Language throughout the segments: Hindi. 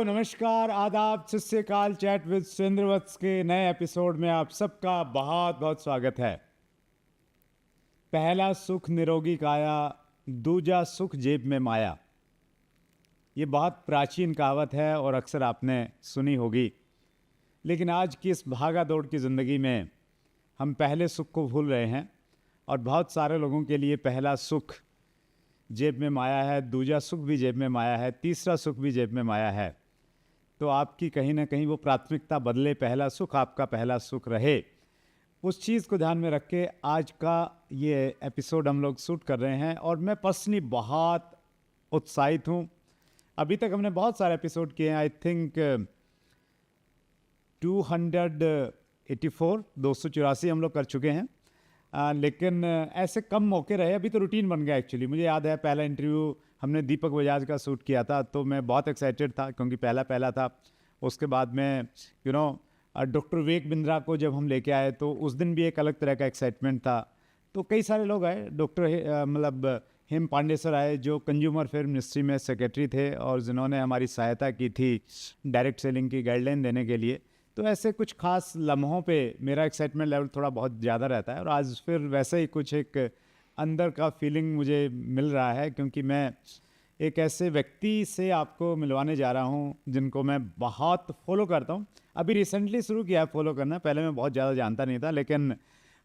नमस्कार, आदाब, सत श्री अकाल। चैट विद सुरेंद्र वत्स के नए एपिसोड में आप सबका बहुत बहुत स्वागत है। पहला सुख निरोगी काया, दूजा सुख जेब में माया। ये बहुत प्राचीन कहावत है और अक्सर आपने सुनी होगी। लेकिन आज की इस भागा दौड़ की ज़िंदगी में हम पहले सुख को भूल रहे हैं और बहुत सारे लोगों के लिए पहला सुख जेब में माया है, दूजा सुख भी जेब में माया है, तीसरा सुख भी जेब में माया है। तो आपकी कहीं ना कहीं वो प्राथमिकता बदले, पहला सुख आपका पहला सुख रहे। उस चीज़ को ध्यान में रख के आज का ये एपिसोड हम लोग शूट कर रहे हैं और मैं पर्सनली बहुत उत्साहित हूँ। अभी तक हमने बहुत सारे एपिसोड किए हैं। आई थिंक 284 हम लोग कर चुके हैं। लेकिन ऐसे कम मौके रहे, अभी तो रूटीन बन गया एक्चुअली। मुझे याद है पहला इंटरव्यू हमने दीपक बजाज का शूट किया था, तो मैं बहुत एक्साइटेड था क्योंकि पहला था। उसके बाद में डॉक्टर विवेक बिंद्रा को जब हम लेके आए तो उस दिन भी एक अलग तरह का एक्साइटमेंट था। तो कई सारे लोग आए, डॉक्टर हेम पांडे सर आए जो कंज्यूमर फेयर मिनिस्ट्री में सेक्रेटरी थे और जिन्होंने हमारी सहायता की थी डायरेक्ट सेलिंग की गाइडलाइन देने के लिए। तो ऐसे कुछ खास लम्हों पे मेरा एक्साइटमेंट लेवल थोड़ा बहुत ज़्यादा रहता है और आज फिर वैसे ही कुछ एक अंदर का फीलिंग मुझे मिल रहा है क्योंकि मैं एक ऐसे व्यक्ति से आपको मिलवाने जा रहा हूँ जिनको मैं बहुत फॉलो करता हूँ। अभी रिसेंटली शुरू किया है फॉलो करना, पहले मैं बहुत ज़्यादा जानता नहीं था। लेकिन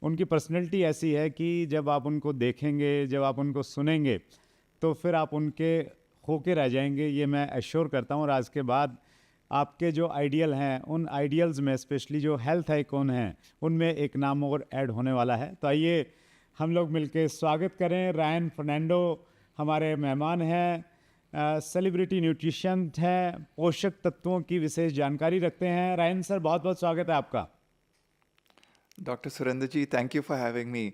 उनकी पर्सनैलिटी ऐसी है कि जब आप उनको देखेंगे, जब आप उनको सुनेंगे तो फिर आप उनके होके रह जाएंगे, ये मैं एश्योर करता हूँ। और आज के बाद आपके जो आइडियल हैं, उन आइडियल्स में स्पेशली जो हेल्थ आइकॉन हैं, उनमें एक नाम और ऐड होने वाला है। तो आइए हम लोग मिलके स्वागत करें। रायन फर्नांडो हमारे मेहमान हैं। सेलिब्रिटी न्यूट्रिशन हैं, पोषक तत्वों की विशेष जानकारी रखते हैं। रायन सर, बहुत बहुत स्वागत है आपका। Doctor Surendra ji, thank you for having me.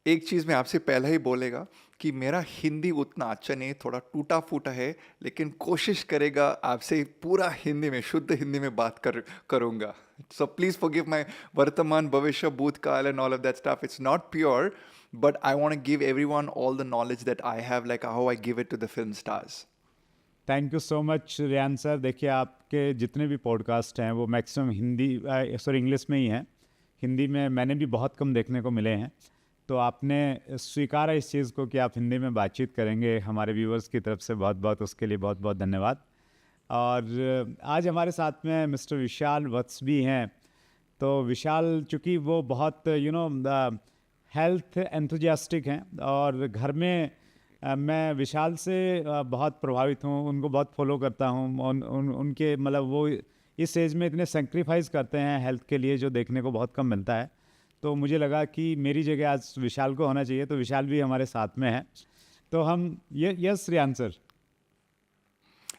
एक चीज़ मैं आपसे पहले ही बोलेगा कि मेरा हिंदी उतना अच्छा नहीं, थोड़ा टूटा फूटा है, लेकिन कोशिश करेगा आपसे पूरा हिंदी में, शुद्ध हिंदी में बात करूँगा। सो प्लीज़ फॉरगिव माय वर्तमान, भविष्य, भूतकाल and all of that stuff. It's not pure, but I want to give everyone all the knowledge that I have, like how I give it to the film stars. Thank you so much Riyan sir. देखिए, आपके जितने भी पॉडकास्ट हैं वो मैक्सिमम इंग्लिश में ही हैं। हिंदी में मैंने भी बहुत कम देखने को मिले हैं। तो आपने स्वीकारा इस चीज़ को कि आप हिंदी में बातचीत करेंगे हमारे व्यूवर्स की तरफ से, बहुत बहुत उसके लिए बहुत बहुत धन्यवाद। और आज हमारे साथ में मिस्टर विशाल वत्स भी हैं। तो विशाल चूँकि वो बहुत हेल्थ एंथुजियास्टिक हैं और घर में मैं विशाल से बहुत प्रभावित हूँ, उनको बहुत फॉलो करता हूँ। उनके वो इस एज में इतने सेक्रीफाइस करते हैं हेल्थ के लिए जो देखने को बहुत कम मिलता है। तो मुझे लगा कि मेरी जगह आज विशाल को होना चाहिए, तो विशाल भी हमारे साथ में है। तो हम यस रियान सर।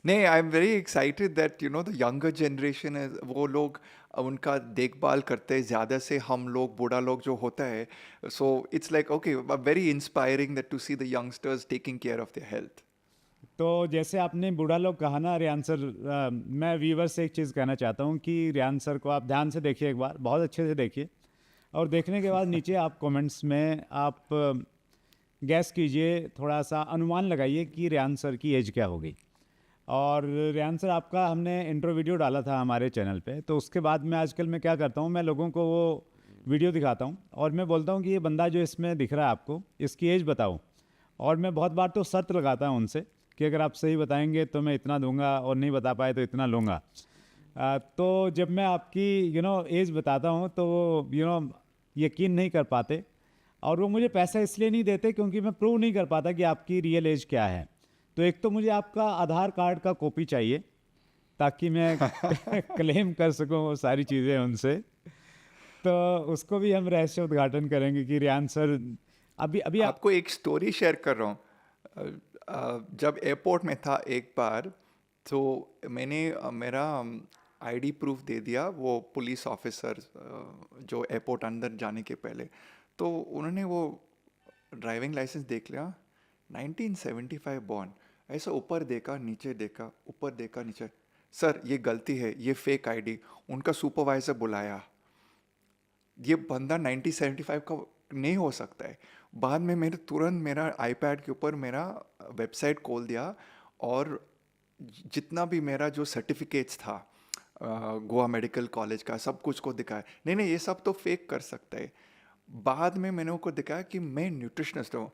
नहीं, I am very excited that the younger generation है, वो लोग उनका देखभाल करते हैं ज़्यादा से हम लोग, बूढ़ा लोग जो होता है। So it's like okay, very inspiring that to see the youngsters taking care of their health. तो जैसे आपने बूढ़ा लोग कहा ना रियान सर, मैं व्यूवर से एक चीज़ कहना चाहता हूँ कि रियान सर को आप ध्यान से देखिए, एक बार बहुत अच्छे से देखिए और देखने के बाद नीचे आप कमेंट्स में आप गैस कीजिए, थोड़ा सा अनुमान लगाइए कि रियान सर की एज क्या होगी। और रियान सर, आपका हमने इंट्रो वीडियो डाला था हमारे चैनल पे, तो उसके बाद में आजकल मैं क्या करता हूँ, मैं लोगों को वो वीडियो दिखाता हूँ और मैं बोलता हूँ कि ये बंदा जो इसमें दिख रहा है आपको, इसकी एज बताओ। और मैं बहुत बार तो शर्त लगाता हूँ उनसे कि अगर आप सही बताएंगे तो मैं इतना दूंगा और नहीं बता पाए तो इतना लूँगा। तो जब मैं आपकी एज बताता हूँ तो वो यकीन नहीं कर पाते और वो मुझे पैसा इसलिए नहीं देते क्योंकि मैं प्रूव नहीं कर पाता कि आपकी रियल एज क्या है। तो एक तो मुझे आपका आधार कार्ड का कॉपी चाहिए ताकि मैं क्लेम कर सकूं वो सारी चीज़ें उनसे। तो उसको भी हम रहस्य उद्घाटन करेंगे कि रियान सर अभी अभी आपको एक स्टोरी शेयर कर रहा हूँ। जब एयरपोर्ट में था एक बार, तो मैंने मेरा आईडी प्रूफ दे दिया वो पुलिस ऑफिसर, जो एयरपोर्ट अंदर जाने के पहले। तो उन्होंने वो ड्राइविंग लाइसेंस देख लिया, 1975 बॉर्न। ऐसा ऊपर देखा, नीचे देखा, ऊपर देखा, नीचे। सर ये गलती है, ये फेक आईडी। उनका सुपरवाइजर बुलाया, ये बंदा 1975 का नहीं हो सकता है। बाद में मैंने तुरंत मेरा आईपैड के ऊपर मेरा वेबसाइट खोल दिया और जितना भी मेरा जो सर्टिफिकेट्स था गोवा मेडिकल कॉलेज का, सब कुछ को दिखाया, नहीं नहीं ये सब तो फेक कर सकता है। बाद में मैंने उनको दिखाया कि मैं न्यूट्रिशनिस्ट हूँ।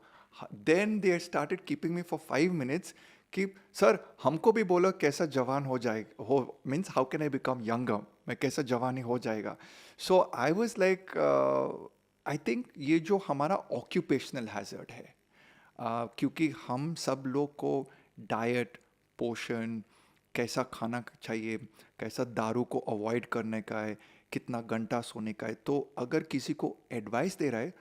Then they started keeping me for 5 minutes कि सर हमको भी बोलो कैसा जवान हो जाएगा, हो means how can I become younger, मैं कैसा जवानी हो जाएगा। So I was like I think ये जो हमारा ऑक्यूपेशनल हैजर्ड है, क्योंकि हम सब लोग को डाइट, पोषण, कैसा खाना चाहिए, कैसा दारू को अवॉइड करने का है, कितना घंटा सोने का है, तो अगर किसी को एडवाइस दे रहा है,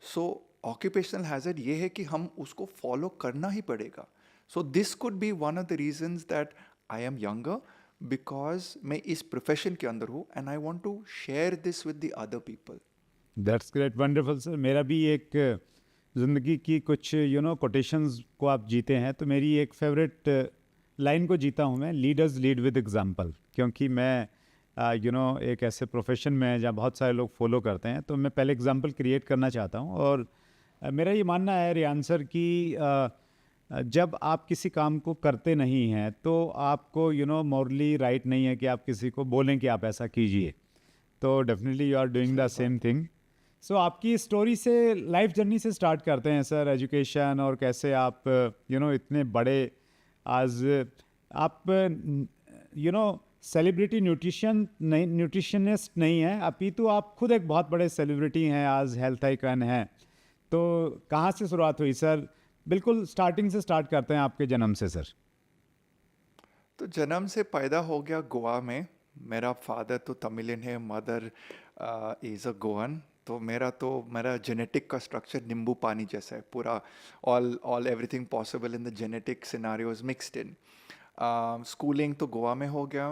सो ऑक्यूपेशनल हैजर्ड ये है कि हम उसको फॉलो करना ही पड़ेगा। So this could be one of the reasons that I am younger, because मैं इस प्रोफेशन के अंदर हूँ and I want to share this with the other people. That's great, wonderful sir. मेरा भी एक ज़िंदगी की कुछ कोटेशंस को आप जीते हैं, तो मेरी एक फेवरेट लाइन को जीता हूँ मैं, लीडर्स लीड विद एग्जांपल। क्योंकि मैं एक ऐसे प्रोफेशन में है जहाँ बहुत सारे लोग फॉलो करते हैं, तो मैं पहले एग्जांपल क्रिएट करना चाहता हूँ। और मेरा ये मानना है रियान सर कि जब आप किसी काम को करते नहीं हैं तो आपको मॉरली राइट नहीं है कि आप किसी को बोलें कि आप ऐसा कीजिए। तो definitely you are doing the सही बात। Same thing. सो आपकी स्टोरी से, लाइफ जर्नी से स्टार्ट करते हैं सर, एजुकेशन और कैसे आप इतने बड़े आज आप सेलिब्रिटी न्यूट्रिशनिस्ट नहीं हैं, अपितु आप खुद एक बहुत बड़े सेलिब्रिटी हैं, आज हेल्थ आइकन हैं। तो कहाँ से शुरुआत हुई सर? बिल्कुल स्टार्टिंग से स्टार्ट करते हैं, आपके जन्म से सर। तो जन्म से पैदा हो गया गोवा में। मेरा फादर तो तमिलियन है, मदर इज़ अ गोवन। तो मेरा जेनेटिक का स्ट्रक्चर नींबू पानी जैसा है पूरा, all everything possible in the genetic scenarios mixed in. Schooling तो गोवा में हो गया।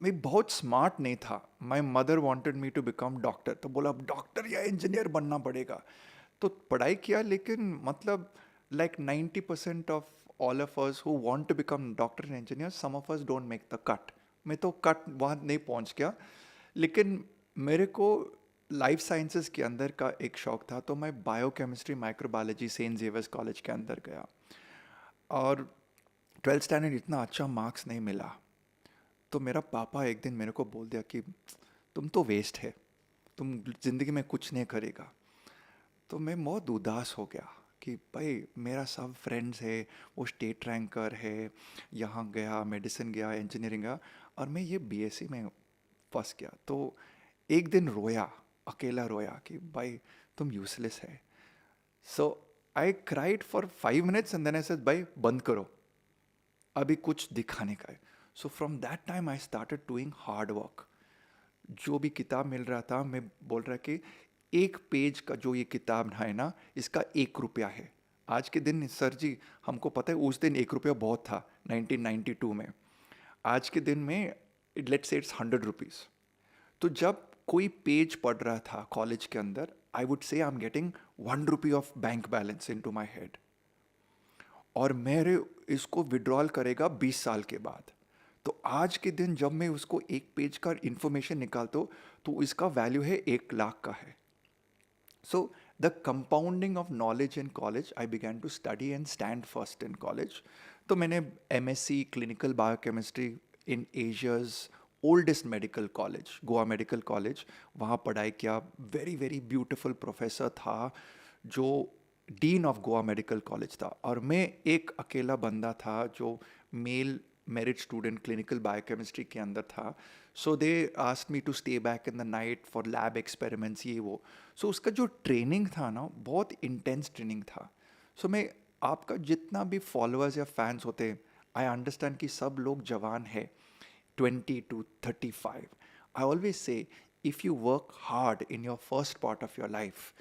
मैं बहुत स्मार्ट नहीं था। My mother wanted me to become doctor, तो बोला डॉक्टर या इंजीनियर बनना पड़ेगा। तो पढ़ाई किया, लेकिन मतलब like 90% of all of us who want to become doctor and engineer, some of us don't make the cut. मैं तो कट वहाँ नहीं पहुँच गया। लेकिन मेरे को लाइफ साइंसेस के अंदर का एक शौक था, तो मैं biochemistry microbiology Saint Xavier's college के अंदर गया। और 12th स्टैंडर्ड इतना अच्छा मार्क्स नहीं मिला, तो मेरा पापा एक दिन मेरे को बोल दिया कि तुम तो वेस्ट है, तुम ज़िंदगी में कुछ नहीं करेगा। तो मैं बहुत उदास हो गया कि भाई मेरा सब फ्रेंड्स है, वो स्टेट रैंकर है, यहाँ गया, मेडिसिन गया, इंजीनियरिंग गया, और मैं ये बीएससी में फंस गया। तो एक दिन रोया, अकेला रोया कि भाई तुम यूजलेस है। So I cried for 5 minutes and then I said भाई बंद करो, अभी कुछ दिखाने का है। So from that time I started doing hard work. जो भी किताब मिल रहा था, मैं बोल रहा कि एक पेज का जो ये किताब है ना, इसका 1 रुपया है। आज के दिन सर जी हमको पता है, उस दिन 1 रुपया बहुत था 1992 में। आज के दिन में लेट्स से इट्स 100 रुपीज़। तो जब कोई पेज पढ़ रहा था कॉलेज के अंदर, I would say I am getting 1 rupee of bank balance into my head, और मेरे इसको विड्रॉल करेगा 20 साल के बाद। तो आज के दिन जब मैं उसको एक पेज का इंफॉर्मेशन निकालता हूँ, तो इसका वैल्यू है 1 लाख का है। So the compounding of knowledge in college, I began to study and stand first in college. तो मैंने MSc clinical biochemistry in Asia's oldest medical college, Goa medical college, वहाँ पढ़ाई किया। वेरी वेरी ब्यूटिफुल प्रोफेसर था जो dean of Goa medical college था, और मैं एक अकेला बंदा था जो male merit student clinical biochemistry के अंदर था। So they asked me to stay back in the night for lab experiments, ये वो। सो उसका जो ट्रेनिंग था ना, बहुत इंटेंस ट्रेनिंग था। सो मैं, आपका जितना भी फॉलोअर्स या फैंस होते, आई अंडरस्टैंड कि सब लोग जवान है 20 to 35। आई ऑलवेज से if you work hard in your first part of your life,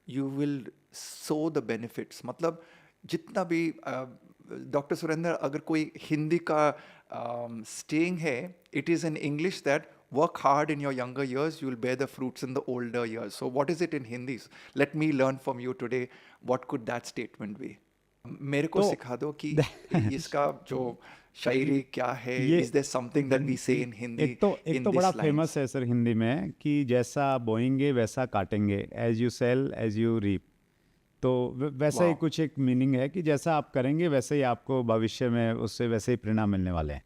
you will so the benefits. मतलब जितना भी डॉक्टर सुरेंद्र, अगर कोई हिंदी का स्टेइंग है, it is in English that work hard in your younger years, you will bear the fruits in the older years. So what is it in Hindi? Let me learn from you today. What could that statement be? मेरे को तो सिखा दो कि इसका जो शायरी क्या है। ये Is there something that we say in Hindi एक in तो बड़ा these lines? फेमस है सर हिंदी में कि जैसा बोएंगे वैसा काटेंगे, as you sell as you reap. तो वैसा ही वाह। कुछ एक मीनिंग है कि जैसा आप करेंगे वैसे ही आपको भविष्य में उससे वैसे ही परिणाम मिलने वाले हैं।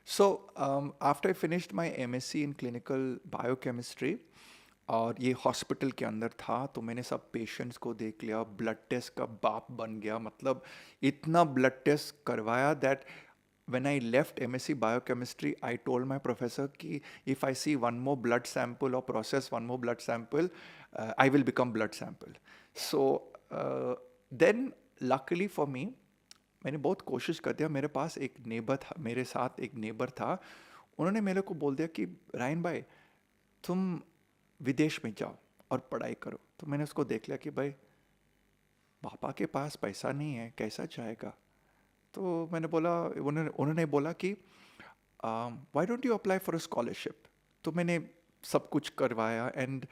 So, after I finished my MSc in clinical biochemistry, और ये हॉस्पिटल के अंदर था, तो मैंने सब पेशेंट्स को देख लिया, ब्लड टेस्ट का बाप बन गया, मतलब इतना ब्लड टेस्ट करवाया that when I left MSc biochemistry, I told my professor कि if I see one more blood sample or process one more blood sample, I will become blood sample. So then luckily for me, मैंने बहुत कोशिश कर दिया। मेरे पास एक नेबर था, मेरे साथ एक नेबर था, उन्होंने मेरे को बोल दिया कि रायन भाई तुम विदेश में जाओ और पढ़ाई करो। तो मैंने उसको देख लिया कि भाई पापा के पास पैसा नहीं है, कैसा जाएगा। तो मैंने बोला, उन्होंने बोला कि why don't you apply for a scholarship. तो मैंने सब कुछ करवाया एंड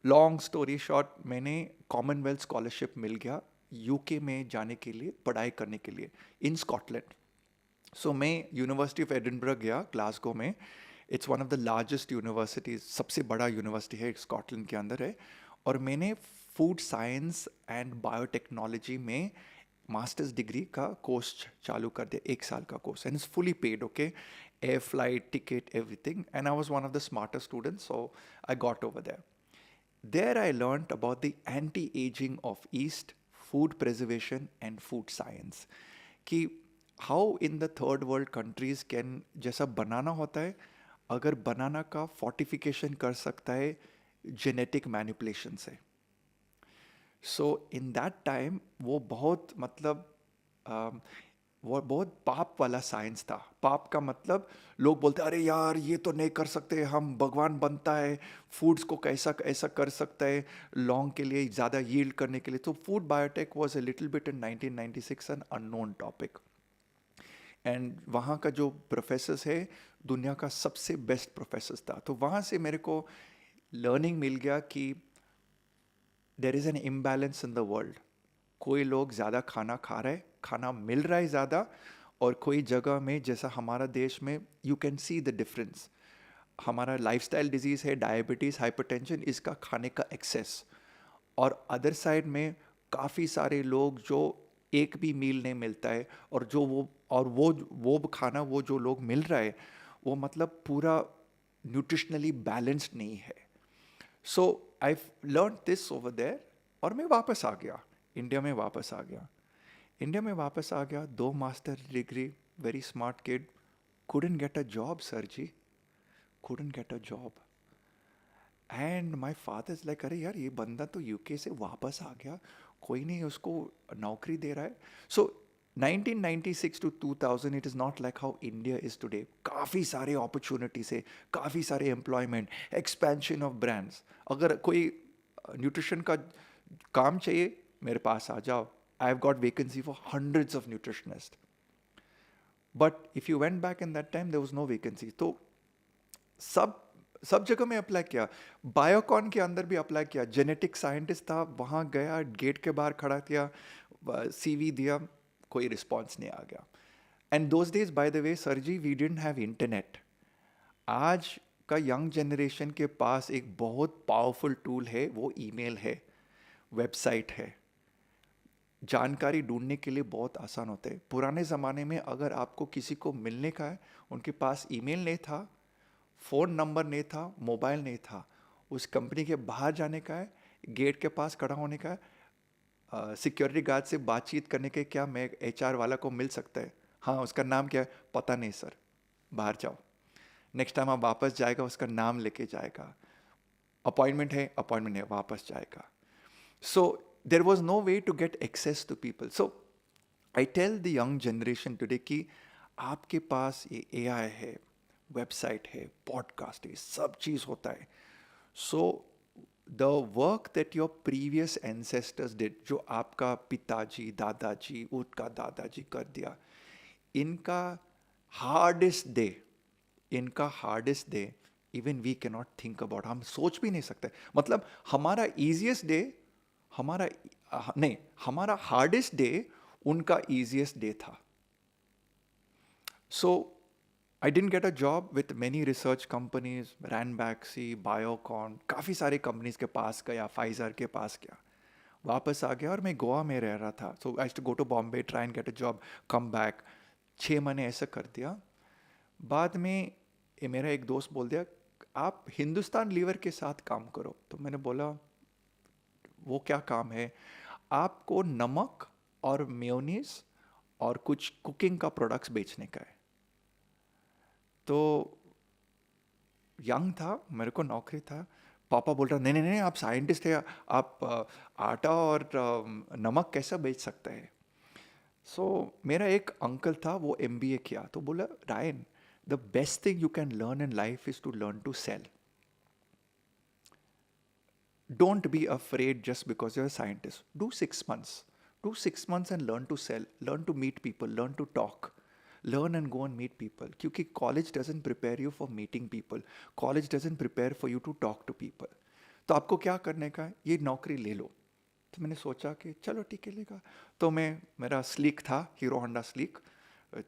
लॉन्ग स्टोरी शॉर्ट, मैंने कॉमनवेल्थ स्कॉलरशिप मिल गया यूके में जाने के लिए, पढ़ाई करने के लिए इन स्कॉटलैंड। सो मैं यूनिवर्सिटी ऑफ एडिनबर्ग गया, ग्लासगो में। It's one of the largest universities, सबसे बड़ा यूनिवर्सिटी है, स्कॉटलैंड के अंदर है। और मैंने फूड साइंस एंड बायोटेक्नोलॉजी में मास्टर्स डिग्री का कोर्स चालू कर दिया, 1 साल का course, and it's fully paid, okay, air flight ticket everything, and I was one of the smartest students, so I got over there. There I learned about the anti-aging of yeast, food preservation and food science. कि how in the third world countries can, जैसा बनाना होता है, अगर बनाना का fortification कर सकता है genetic manipulation से। सो इन दैट टाइम वो बहुत मतलब वो बहुत पाप वाला साइंस था। पाप का मतलब लोग बोलते अरे यार ये तो नहीं कर सकते, हम भगवान बनता है, फूड्स को कैसा ऐसा कर सकता है लॉन्ग के लिए, ज़्यादा यील्ड करने के लिए। तो food biotech was a little bit in 1996 an unknown topic. And वहाँ का जो प्रोफेसर्स है, दुनिया का सबसे बेस्ट प्रोफेसर्स था। तो वहाँ से मेरे को लर्निंग मिल गया कि there is an imbalance in the world. कोई लोग ज़्यादा खाना खा रहे, खाना मिल रहा है ज़्यादा, और कोई जगह में जैसा हमारा देश में you can see the difference. हमारा लाइफस्टाइल डिजीज़ है, डायबिटीज़, हाइपरटेंशन, इसका खाने का एक्सेस। और अदर साइड में काफ़ी सारे लोग जो एक भी मील नहीं मिलता है, और जो वो खाना वो जो लोग मिल रहा है वो मतलब पूरा न्यूट्रिशनली बैलेंस्ड नहीं है। So I learn this over there, और मैं वापस आ गया, इंडिया में वापस आ गया। इंडिया में वापस आ गया, 2 master degree, very smart kid, couldn't get a job, sir ji, couldn't get a job. And my father is like अरे यार ये बंदा तो यूके से वापस आ गया, कोई नहीं उसको नौकरी दे रहा है। सो 1996 to 2000 it is not like how India is today. काफ़ी सारे अपॉर्चुनिटीज है, काफ़ी सारे एम्प्लॉयमेंट, एक्सपेंशन ऑफ ब्रांड्स। अगर कोई न्यूट्रिशन का काम चाहिए मेरे पास आ जाओ, I have got vacancy for hundreds of nutritionist. But if you went back in that time there was no vacancy. तो सब जगह में अप्लाई किया, बायोकॉन के अंदर भी अप्लाई किया, जेनेटिक साइंटिस्ट था, वहाँ गया, गेट के बाहर खड़ा किया, सीवी दिया, कोई रिस्पॉन्स नहीं आ गया। And those days by the way sir ji, we didn't have internet. आज का यंग जनरेशन के पास एक बहुत पावरफुल टूल है, वो ईमेल है, वेबसाइट है। जानकारी ढूंढने के लिए बहुत आसान होता है। पुराने ज़माने में अगर आपको किसी को मिलने का है, उनके पास ईमेल नहीं था, फ़ोन नंबर नहीं था, मोबाइल नहीं था, उस कंपनी के बाहर जाने का है, गेट के पास खड़ा होने का है, सिक्योरिटी गार्ड से बातचीत करने के, क्या मैं एचआर वाला को मिल सकता है, हाँ उसका नाम क्या है, पता नहीं सर, बाहर जाओ। नेक्स्ट टाइम आप वापस जाएगा, उसका नाम लेके जाएगा, अपॉइंटमेंट है, अपॉइंटमेंट है, वापस जाएगा। So there was no way to get access to people. So I tell the young generation today कि आपके पास ये एआई है, वेबसाइट है, पॉडकास्ट है, सब चीज़ होता है। So the work that your previous ancestors did, जो आपका पिताजी, दादाजी, उनका दादाजी कर दिया, इनका हार्डेस्ट डे, इनका hardest day even we can not think about, हम सोच भी नहीं सकते। मतलब हमारा ईजिएस्ट डे, हमारा नहीं, हमारा हार्डेस्ट डे उनका ईजिएस्ट डे था। सो I didn't get a job with many research companies, Ranbaxy, Biocon, काफ़ी सारे कंपनीज के पास गया, फाइजर के पास गया, वापस आ गया और मैं गोवा में रह रहा था. So I to go to Bombay, try and get a job, come back. 6 महीने ऐसा कर दिया. बाद में ये मेरा एक दोस्त बोल दिया आप हिंदुस्तान लीवर के साथ काम करो. तो मैंने बोला वो क्या काम है? आपको नमक और मेयोनीज और कुछ कुकिंग का प्रोडक्ट्स बेचने का है. तो यंग था, मेरे को नौकरी था. पापा बोल रहा नहीं नहीं नहीं, आप साइंटिस्ट है, आप आटा और नमक कैसा बेच सकते हैं? सो मेरा एक अंकल था, वो एमबीए किया. तो बोला Ryan, the best thing you can learn in life is to learn to sell. Don't be afraid just because you're a scientist. Do 6 months. Do 6 months and learn to sell, learn to meet people, learn to talk. Learn and go and meet people. क्योंकि college doesn't prepare you for meeting people. College doesn't prepare for you to talk to people. तो आपको क्या करने का है? ये नौकरी ले लो. तो मैंने सोचा कि चलो ठीक है लेगा. तो मेरा स्लीक था, hero Honda sleek.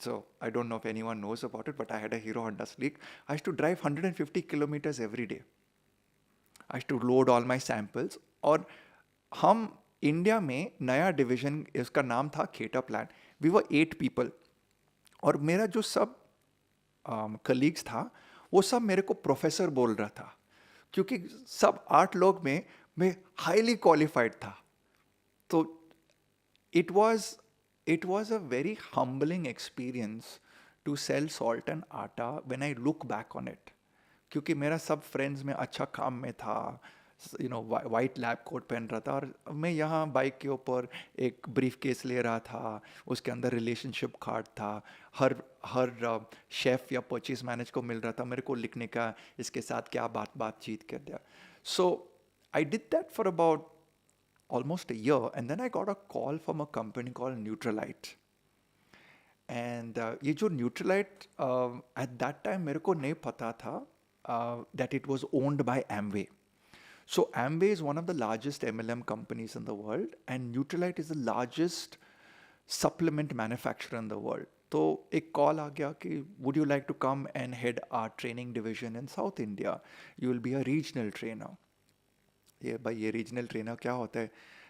So I don't know if anyone knows about it, but I had a Hero Honda Sleek. I used to drive 150 kilometers every day. I to load all my samples. और हम इंडिया में नया डिवीजन, इसका नाम था खेटा प्लांट. We were 8 people. और मेरा जो सब कलीग्स था वो सब मेरे को प्रोफेसर बोल रहा था, क्योंकि सब 8 लोग में मैं हाईली क्वालिफाइड था. तो it was a very humbling experience to sell salt and atta when I look back on it. क्योंकि मेरा सब फ्रेंड्स में अच्छा काम में था, वाइट लैब कोट पहन रहा था, और मैं यहाँ बाइक के ऊपर एक ब्रीफ केस ले रहा था, उसके अंदर रिलेशनशिप कार्ड था. हर शेफ़ या परचेज मैनेज को मिल रहा था मेरे को लिखने का, इसके साथ क्या बातचीत कर दिया. So I did that for about almost a year, and then I got a call from a company called Neutralite. And ये जो Neutralite at that time मेरे को नहीं पता था that it was owned by Amway. So Amway is one of the largest MLM companies in the world, and Neutralite is the largest supplement manufacturer in the world. तो एक कॉल आ गया कि would you like to come and head our training division in South India? You will be a regional trainer. ये रीजनल ट्रेनर क्या होता है?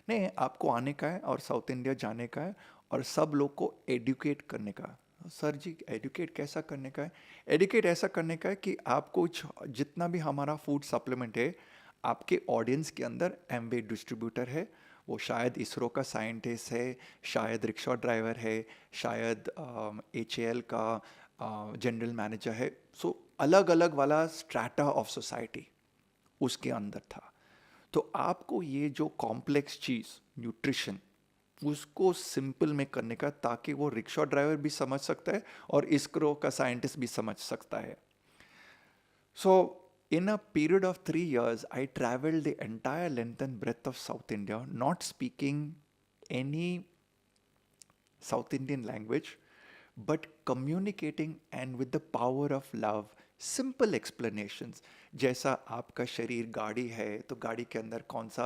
नहीं, आपको आने का है और साउथ इंडिया जाने का है और सब लोग को एडुकेट करने का. सर जी, एडुकेट कैसा करने का है? एडुकेट ऐसा करने का है कि आपको जितना भी हमारा फूड सप्लीमेंट है, आपके ऑडियंस के अंदर एमवे डिस्ट्रीब्यूटर है, वो शायद इसरो का साइंटिस्ट है, शायद रिक्शा ड्राइवर है, शायद HAL का जनरल मैनेजर है. सो अलग अलग वाला स्ट्रैटा ऑफ सोसाइटी उसके अंदर था. तो आपको ये जो कॉम्प्लेक्स चीज़ न्यूट्रिशन, उसको सिंपल में करने का, ताकि वो रिक्शा ड्राइवर भी समझ सकता है और इसरो का साइंटिस्ट भी समझ सकता है. सो in a period of 3 years, I traveled the entire length and breadth of South India, not speaking any South Indian language, but communicating and with the power of love, simple explanations. जैसा आपका शरीर गाड़ी है तो गाड़ी के अंदर कौन सा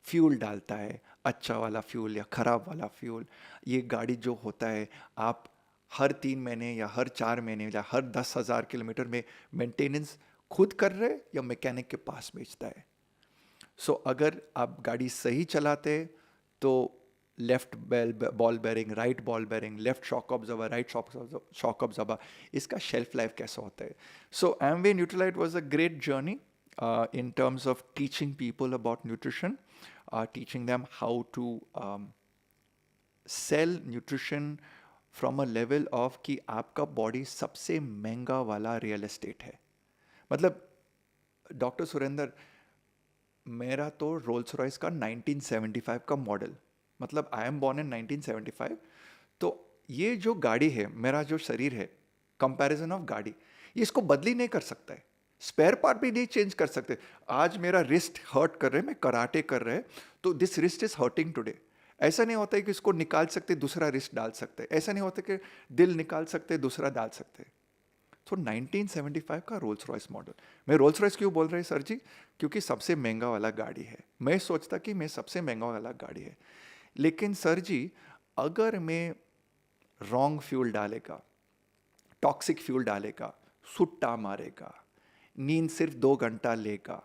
फ्यूल डालता है, अच्छा वाला फ्यूल या ख़राब वाला फ्यूल. ये गाड़ी जो होता है, आप हर 3 महीने या हर 4 महीने या हर 10,000 किलोमीटर में मेंटेनेंस खुद कर रहे या मैकेनिक के पास बेचता है. सो अगर आप गाड़ी सही चलाते तो left ball bearing, right ball bearing, left shock observer, right shock observer, इसका शेल्फ लाइफ कैसा होता है. सो Amway Neutralite was a great journey in terms of teaching people about nutrition, teaching them how to sell nutrition from a level of कि आपका बॉडी सबसे महंगा वाला रियल एस्टेट है. मतलब डॉक्टर सुरेंद्र, मेरा तो रोल्स रॉयस का 1975 का मॉडल, मतलब आई एम बॉर्न इन 1975. तो ये जो गाड़ी है, मेरा जो शरीर है, कंपैरिजन ऑफ गाड़ी, ये इसको बदली नहीं कर सकता है, स्पेयर पार्ट भी नहीं चेंज कर सकते. आज मेरा रिस्ट हर्ट कर रहे हैं, मैं कराटे कर रहे हैं, तो this wrist is hurting today. ऐसा नहीं होता है कि इसको निकाल सकते दूसरा रिस्ट डाल सकते, ऐसा नहीं होता कि दिल निकाल सकते दूसरा डाल सकते. तो 1975 का रोल्स रॉयस मॉडल. मैं रोल्स रॉयस क्यों बोल रहे हैं सर जी? क्योंकि सबसे महंगा वाला गाड़ी है. मैं सोचता कि मैं सबसे महंगा वाला गाड़ी है, लेकिन सर जी अगर मैं रॉन्ग फ्यूल डालेगा, टॉक्सिक फ्यूल डालेगा, सुट्टा मारेगा, नींद सिर्फ 2 घंटा लेगा,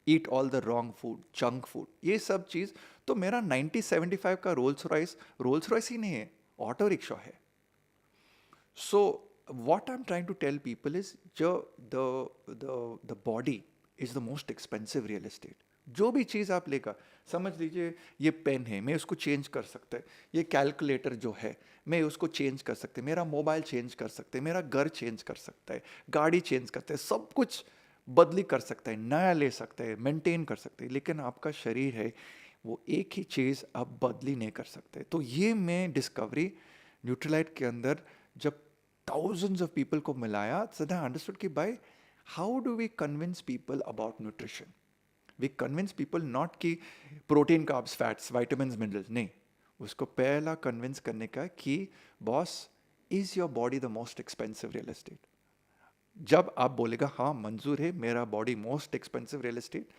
eat all the wrong food, junk food, ये सब चीज़। तो मेरा 1975 का रोल्स रॉयस ही नहीं है, ऑटो रिक्शा है। So what I'm trying to tell people is the body is the most expensive real estate. जो भी चीज़ आप लेगा, समझ लीजिए ये पेन है, मैं उसको चेंज कर सकता है, ये कैलकुलेटर जो है मैं उसको चेंज कर सकते, मेरा मोबाइल चेंज कर सकते, मेरा घर चेंज कर सकता है, गाड़ी चेंज करते हैं, सब कुछ बदली कर सकता है, नया ले सकता है, मेंटेन कर सकते हैं। लेकिन आपका शरीर है, वो एक ही चीज़ आप बदली नहीं कर सकते। तो ये मैं डिस्कवरी न्यूट्रीलाइट के अंदर जब thousands of people को मिलाया, so then I understood कि भाई how do we convince people about nutrition? We convince people not कि protein, carbs, fats, vitamins, minerals, नहीं, उसको पहला convince करने का कि boss, is your body the most expensive real estate? जब आप बोलेगा हाँ मंजूर है मेरा body most expensive real estate,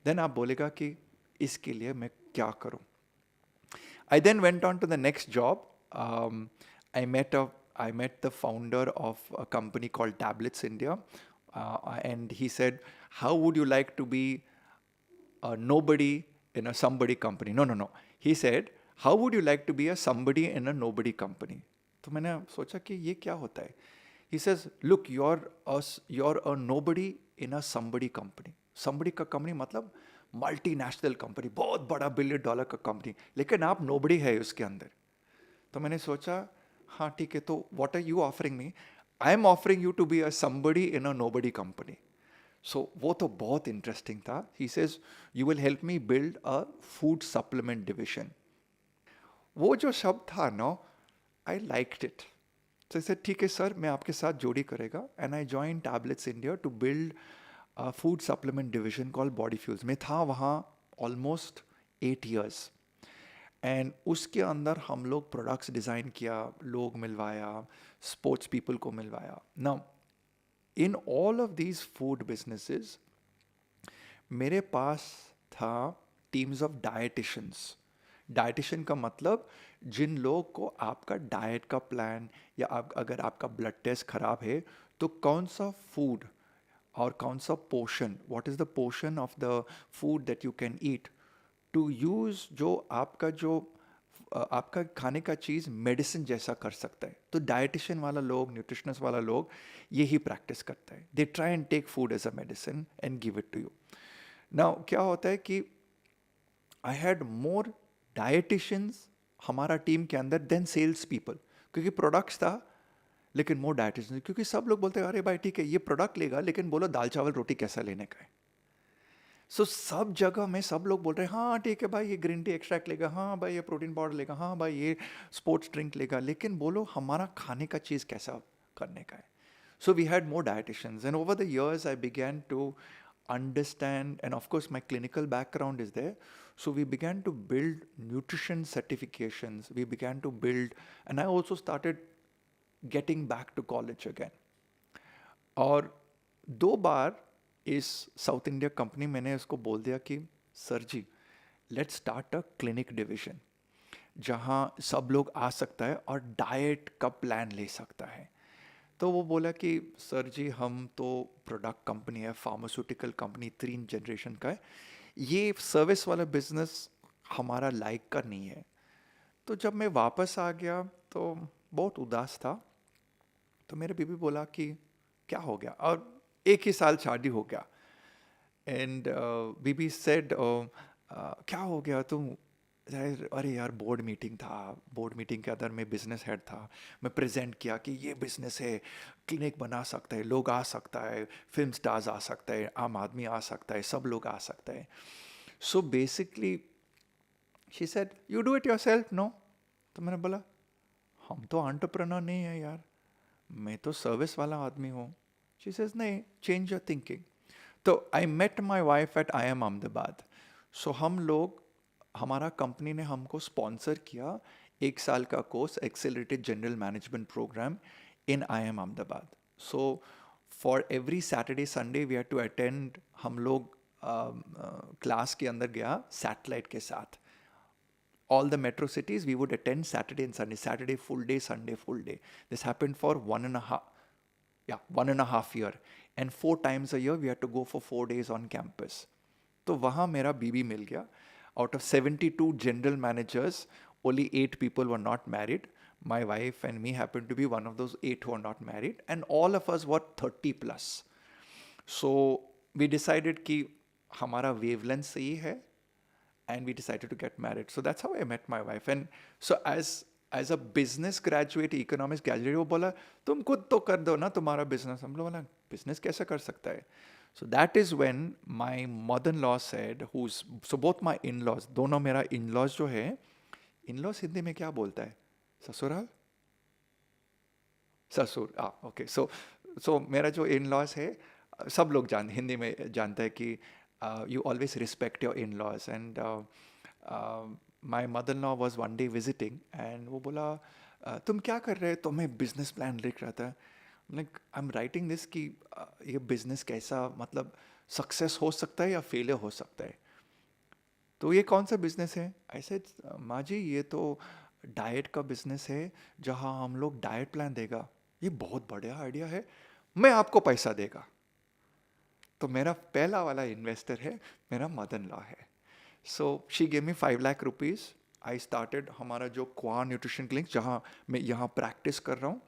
then आप बोलेगा कि इसके लिए मैं क्या करूँ। I then went on to the next job. I met the founder of a company called Tablets India, and he said, "How would you like to be a nobody in a somebody company?" No, no, no. He said, "How would you like to be a somebody in a nobody company?" तो मैंने सोचा कि ये क्या होता है। He says, "Look, you're a nobody in a somebody company." Somebody का company मतलब मल्टीनेशनल कंपनी, बहुत बड़ा $1 बिलियन का कंपनी, लेकिन आप नोबडी है उसके अंदर। तो मैंने सोचा हाँ ठीक है, तो what are you offering me? I am offering you to be a somebody in a nobody company. So वो तो बहुत इंटरेस्टिंग था। He says you will help me build a food supplement division. वो जो शब्द था नो, आई लाइक्ड इट। तो इसे ठीक है सर, मैं आपके साथ जोड़ी करेगा, and I join tablets India to build food supplement division call body fuels. मैं था वहाँ ऑलमोस्ट 8 years, एंड उसके अंदर हम लोग प्रोडक्ट्स डिज़ाइन किया, लोग मिलवाया, स्पोर्ट्स पीपल को मिलवाया। Now in all of these food businesses मेरे पास था टीम्स ऑफ डाइटिशियंस। डाइटिशियन का मतलब जिन लोग को आपका डाइट का प्लान, या अगर आपका ब्लड टेस्ट खराब है तो कौन सा फूड और कौन सा portion, what is the portion of the food that you can eat to use, जो आपका खाने का चीज़ मेडिसिन जैसा कर सकता है। तो डाइटिशियन वाला लोग, न्यूट्रिशनिस्ट वाला लोग यही प्रैक्टिस करता है। They try and take food as a medicine and give it to you. Now क्या होता है कि आई हैड मोर डाइटिशियंस हमारा टीम के अंदर देन सेल्स पीपल, क्योंकि प्रोडक्ट्स था लेकिन मोर डाइटिशियंस, क्योंकि सब लोग बोलते हैं अरे भाई ठीक है ये प्रोडक्ट लेगा, लेकिन बोलो दाल चावल रोटी कैसा लेने का है। सो सब जगह में सब लोग बोल रहे हैं हाँ ठीक है भाई ये ग्रीन टी एक्सट्रैक्ट लेगा, हाँ भाई ये प्रोटीन पाउडर लेगा, हाँ भाई ये स्पोर्ट्स ड्रिंक लेगा, लेकिन बोलो हमारा खाने का चीज़ कैसा करने का है। So we had more dietitians, and over the years I began to understand, and of course my clinical background is there, so we began to build nutrition certifications, we began to build, and I also started getting back to college again. और 2 बार इस साउथ इंडिया कंपनी मैंने उसको बोल दिया कि sir ji let's start a clinic division जहाँ सब लोग आ सकता है और डाइट का प्लान ले सकता है। तो वो बोला कि सर जी हम तो प्रोडक्ट कंपनी है, फार्मास्यूटिकल कंपनी 3 जनरेशन का है, ये सर्विस वाला बिजनेस हमारा लाइक का नहीं है। तो जब मैं वापस आ गया तो बहुत उदास था। तो मेरे बीबी बोला कि क्या हो गया, और एक ही साल शादी हो गया। एंड बीबी सेड क्या हो गया तुम? अरे यार बोर्ड मीटिंग था, बोर्ड मीटिंग के अंदर मैं बिजनेस हेड था, मैं प्रेजेंट किया कि ये बिजनेस है, क्लिनिक बना सकता है, लोग आ सकता है, फिल्म स्टार्स आ सकता है, आम आदमी आ सकता है, सब लोग आ सकता है। So basically she said you do it yourself no. तो मैंने बोला हम तो एंटरप्रेन्योर नहीं है यार, मैं तो सर्विस वाला आदमी हूँ। शी सेज नहीं, चेंज योर थिंकिंग। तो I met my wife at IIM Ahmedabad. So हम लोग, हमारा कंपनी ने हमको स्पॉन्सर किया 1 साल का course, accelerated general management programme in IIM Ahmedabad. So for every Saturday Sunday we have to attend, हम लोग क्लास के अंदर गया सैटेलाइट के साथ। All the metro cities we would attend Saturday and Sunday, Saturday full day, Sunday full day. This happened for 1.5 year, and 4 times a year we had to go for 4 days on campus. तो वहाँ मेरा बीबी मिल गया. Out of 72 general managers, only 8 people were not married. My wife and me happened to be one of those 8 who are not married, and all of us were 30 plus. So we decided कि हमारा wavelength सही है, and we decided to get married. So that's how I met my wife. And so as a business graduate, economics graduate, वो बोला तुम खुद तो कर दो ना तुम्हारा business. हम लोग बोला business कैसे कर सकता है? So that is when my mother-in-law said, so both my in-laws, दोनों मेरा in-laws जो है, in-laws हिंदी में क्या बोलता है? ससुराल? ससुर, ओके. सो मेरा जो इन लॉज है, सब लोग हिंदी में जानते हैं कि you always respect your in laws. And my mother law was one day visiting, and वो बोला तुम क्या कर रहे हो? तो मैं बिजनेस प्लान लिख रहा था. Like I am writing this कि ये बिजनेस कैसा, मतलब सक्सेस हो सकता है या फेलियर हो सकता है. तो ये कौन सा बिजनेस है? ऐसे माँ जी ये तो डाइट का बिजनेस है, जहाँ हम लोग डाइट प्लान देगा. ये बहुत बढ़िया आइडिया है, मैं आपको पैसा देगा. तो मेरा पहला वाला इन्वेस्टर है मेरा मदर इन लॉ है. So she gave me 5 lakh rupees. I started हमारा जो क्वा न्यूट्रिशन क्लिनिक, जहाँ मैं यहाँ प्रैक्टिस कर रहा हूँ.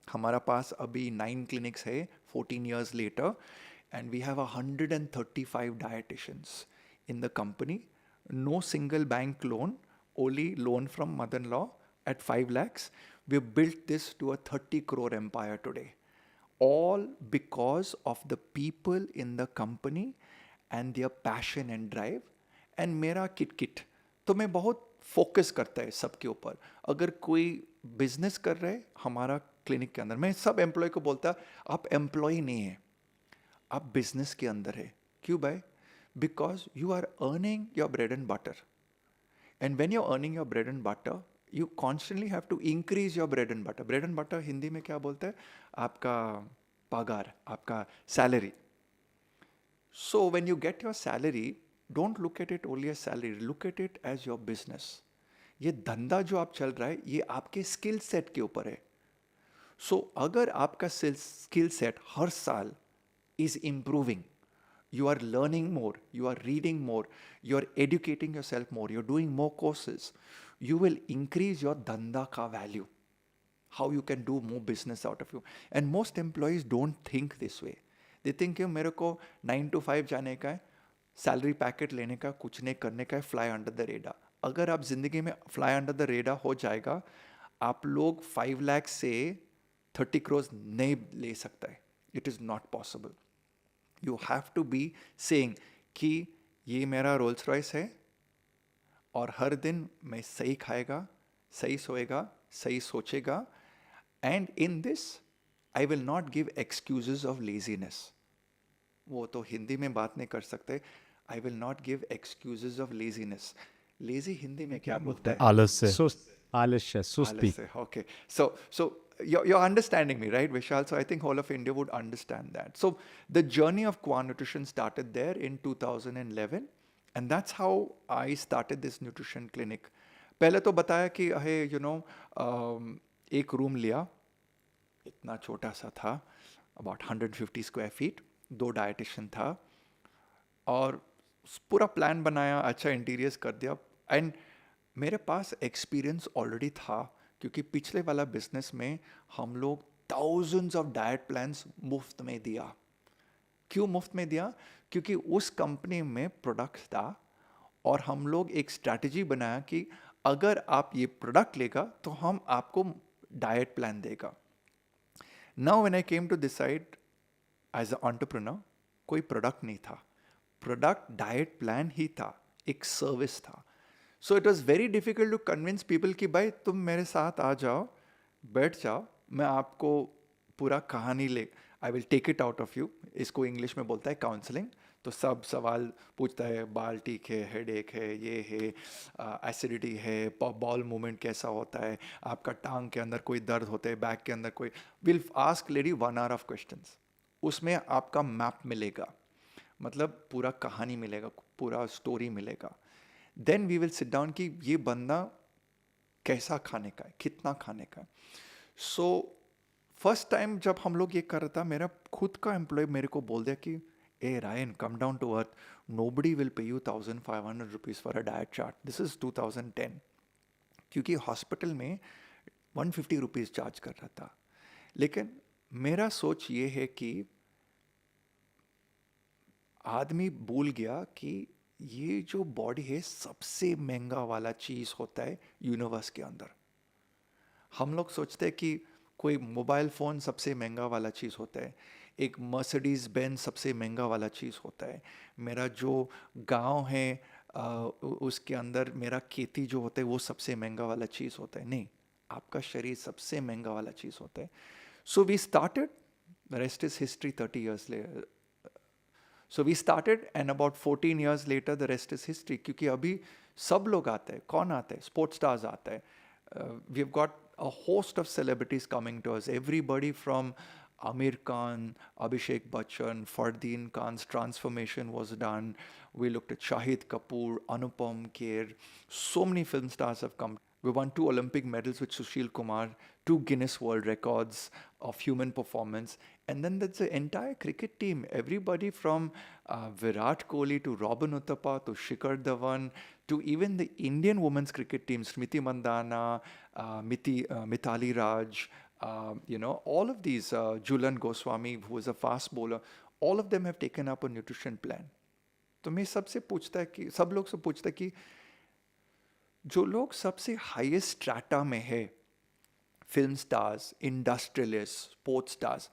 हमारा पास अभी 9 क्लिनिक्स है 14 years later, and we have 135 dietitians in the company. No single bank loan, only loan from mother-in-law at 5 lakhs. We've built this to a 30 crore empire today. All because of the people in the company and their passion and drive. And मेरा किट तो मैं बहुत फोकस करता है सबके ऊपर. अगर कोई बिजनेस कर रहे है हमारा क्लिनिक के अंदर, मैं सब एम्प्लॉय को बोलता आप एम्प्लॉय नहीं है, आप बिजनेस के अंदर है. क्यों भाई? Because you are earning your bread and butter, and when you are earning your bread and butter, you constantly have to increase your bread and butter. Bread and butter Hindi में क्या बोलते हैं? आपका पगार, आपका salary. So when you get your salary, don't look at it only as salary, look at it as your business. ये धंधा जो आप चल रहा है, ये आपके स्किल सेट के ऊपर है. सो अगर आपका स्किल सेट हर साल is improving, you are learning more, you are reading more, you are educating yourself more, you're doing more courses, you will increase your dhanda ka value, how you can do more business out of you. And most employees don't think this way. They think कि मेरे को 9 to 5 जाने का है, सैलरी पैकेट लेने का, कुछ नहीं करने का है, फ्लाई अंडर द रेडार. अगर आप जिंदगी में फ्लाई अंडर द रेडार हो जाएगा, आप लोग 5 लाख से 30 crores नहीं ले सकता है. It is not possible. You have to be saying कि ये मेरा रोल्स रॉयस है, और हर दिन मैं सही खाएगा, सही सोएगा, सही सोचेगा. And in this I will not give excuses of laziness. वो तो हिंदी में बात नहीं कर सकते. I will not give excuses of laziness. Lazy Hindi में क्या बोलता है? आलस्य. आलस्य, सुस्ती. Okay. So you're understanding me, right, Vishal? So I think whole of India would understand that. So the journey of Qua Nutrition started there in 2011, and that's how I started this nutrition clinic. पहले तो बताया कि एक रूम लिया, इतना छोटा सा था, about 150 square feet, 2 डाइटिशियन था, और पूरा प्लान बनाया, अच्छा इंटीरियर्स कर दिया. एंड मेरे पास एक्सपीरियंस ऑलरेडी था, क्योंकि पिछले वाला बिजनेस में हम लोग थाउजेंड्स ऑफ डाइट प्लान्स मुफ्त में दिया. क्यों मुफ्त में दिया? क्योंकि उस कंपनी में प्रोडक्ट था, और हम लोग एक स्ट्रैटेजी बनाया कि अगर आप ये प्रोडक्ट लेगा तो हम आपको डाइट प्लान देगा. Now when I came to decide as a entrepreneur, कोई प्रोडक्ट नहीं था, प्रोडक्ट डाइट प्लान ही था, एक सर्विस था. So it was very difficult to convince people कि भाई तुम मेरे साथ आ जाओ, बैठ जाओ, मैं आपको पूरा कहानी I will take it out of you. इसको इंग्लिश में बोलता है काउंसलिंग. तो सब सवाल पूछता है, बाल ठीक है, हेडेक है, ये है, एसिडिटी है, बॉल मूवमेंट कैसा होता है, आपका टांग के अंदर कोई दर्द होता है, बैक के अंदर कोई, will ask lady 1 hour of questions. उसमें आपका मैप मिलेगा, मतलब पूरा कहानी मिलेगा, पूरा स्टोरी मिलेगा. Then we will sit down कि ये बंदा कैसा खाने का है, कितना खाने का है. सो फर्स्ट टाइम जब हम लोग ये कर रहा था, मेरा खुद का एम्प्लॉय मेरे को बोल दिया कि ए Ryan, come down to earth, nobody will pay you 1,500 rupees for a diet chart. This is 2010. क्योंकि हॉस्पिटल में 150 रुपीज़ चार्ज कर रहा था. लेकिन मेरा सोच ये है कि आदमी भूल गया कि ये जो बॉडी है सबसे महंगा वाला चीज़ होता है यूनिवर्स के अंदर. हम लोग सोचते हैं कि कोई मोबाइल फ़ोन सबसे महंगा वाला चीज़ होता है, एक मर्सिडीज़ बेंज सबसे महंगा वाला चीज़ होता है, मेरा जो गांव है उसके अंदर मेरा खेती जो होता है वो सबसे महंगा वाला चीज़ होता है. नहीं, आपका शरीर सबसे महंगा वाला चीज़ होता है. So we started, the rest is history. 30 years later, so we started and about 14 years later the rest is history. क्योंकि अभी सब लोग आते हैं. कौन आते हैं? स्पोर्ट्स स्टार्स आते हैं. We have got a host of celebrities coming to us. Everybody from Amir Khan, Abhishek Bachchan, Fardeen Khan's transformation was done. We looked at Shahid Kapoor, Anupam Kher. So many film stars have come. We won 2 Olympic medals with Sushil Kumar, 2 Guinness World Records of human performance. And then there's the entire cricket team. Everybody from Virat Kohli to Robin Uthappa to Shikhar Dhawan to even the Indian women's cricket team, Smriti Mandhana, Mithali Raj, all of these, Jhulan Goswami, who is a fast bowler, all of them have taken up a nutrition plan. तो मैं सबसे पूछता है कि सब लोग से पूछता है कि जो लोग सबसे हाईएस्ट स्ट्रैटा में है, film stars, industrialist, sports stars,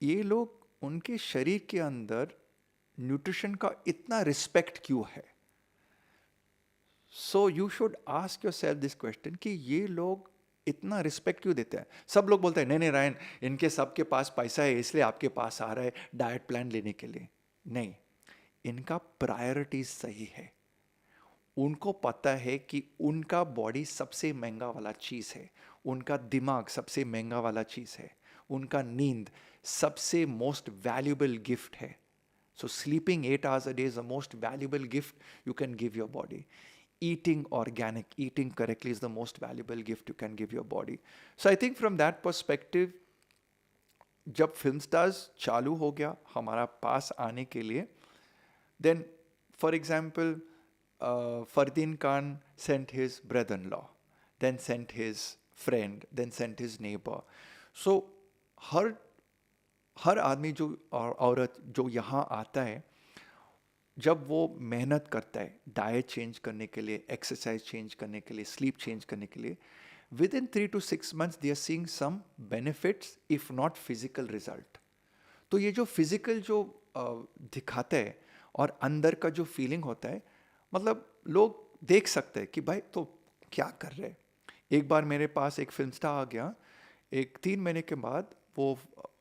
ये लोग उनके शरीर के अंदर न्यूट्रिशन का इतना रिस्पेक्ट क्यों है? So you should ask yourself this question कि ये लोग इतना रिस्पेक्ट क्यों देते हैं? सब लोग बोलते हैं नहीं रायन, इनके सबके पास पैसा है इसलिए आपके पास आ रहा है डाइट प्लान लेने के लिए. नहीं, इनका प्रायोरिटीज सही है. उनको पता है कि उनका बॉडी सबसे महंगा वाला चीज़ है, उनका दिमाग सबसे महंगा वाला चीज़ है, उनका नींद सबसे मोस्ट वैल्यूबल गिफ्ट है. सो sleeping 8 hours a day is the most valuable gift you can give your body. Eating organic, eating correctly is the most valuable gift you can give your body. So I think from that perspective, जब फिल्म स्टार्स चालू हो गया हमारा पास आने के लिए, then for example, Fardeen Khan sent his brother-in-law, then sent his friend, then sent his neighbor. So हर आदमी जो और औरत जो यहाँ आता है, जब वो मेहनत करता है डाइट चेंज करने के लिए, एक्सरसाइज चेंज करने के लिए, स्लीप चेंज करने के लिए, within 3 to 6 months they are seeing some benefits if not physical result. तो ये जो फिजिकल जो दिखाता है और अंदर का जो फीलिंग होता है, मतलब लोग देख सकते हैं कि भाई तो क्या कर रहे हैं. एक बार मेरे पास एक फिल्म स्टार आ गया, एक 3 महीने के बाद वो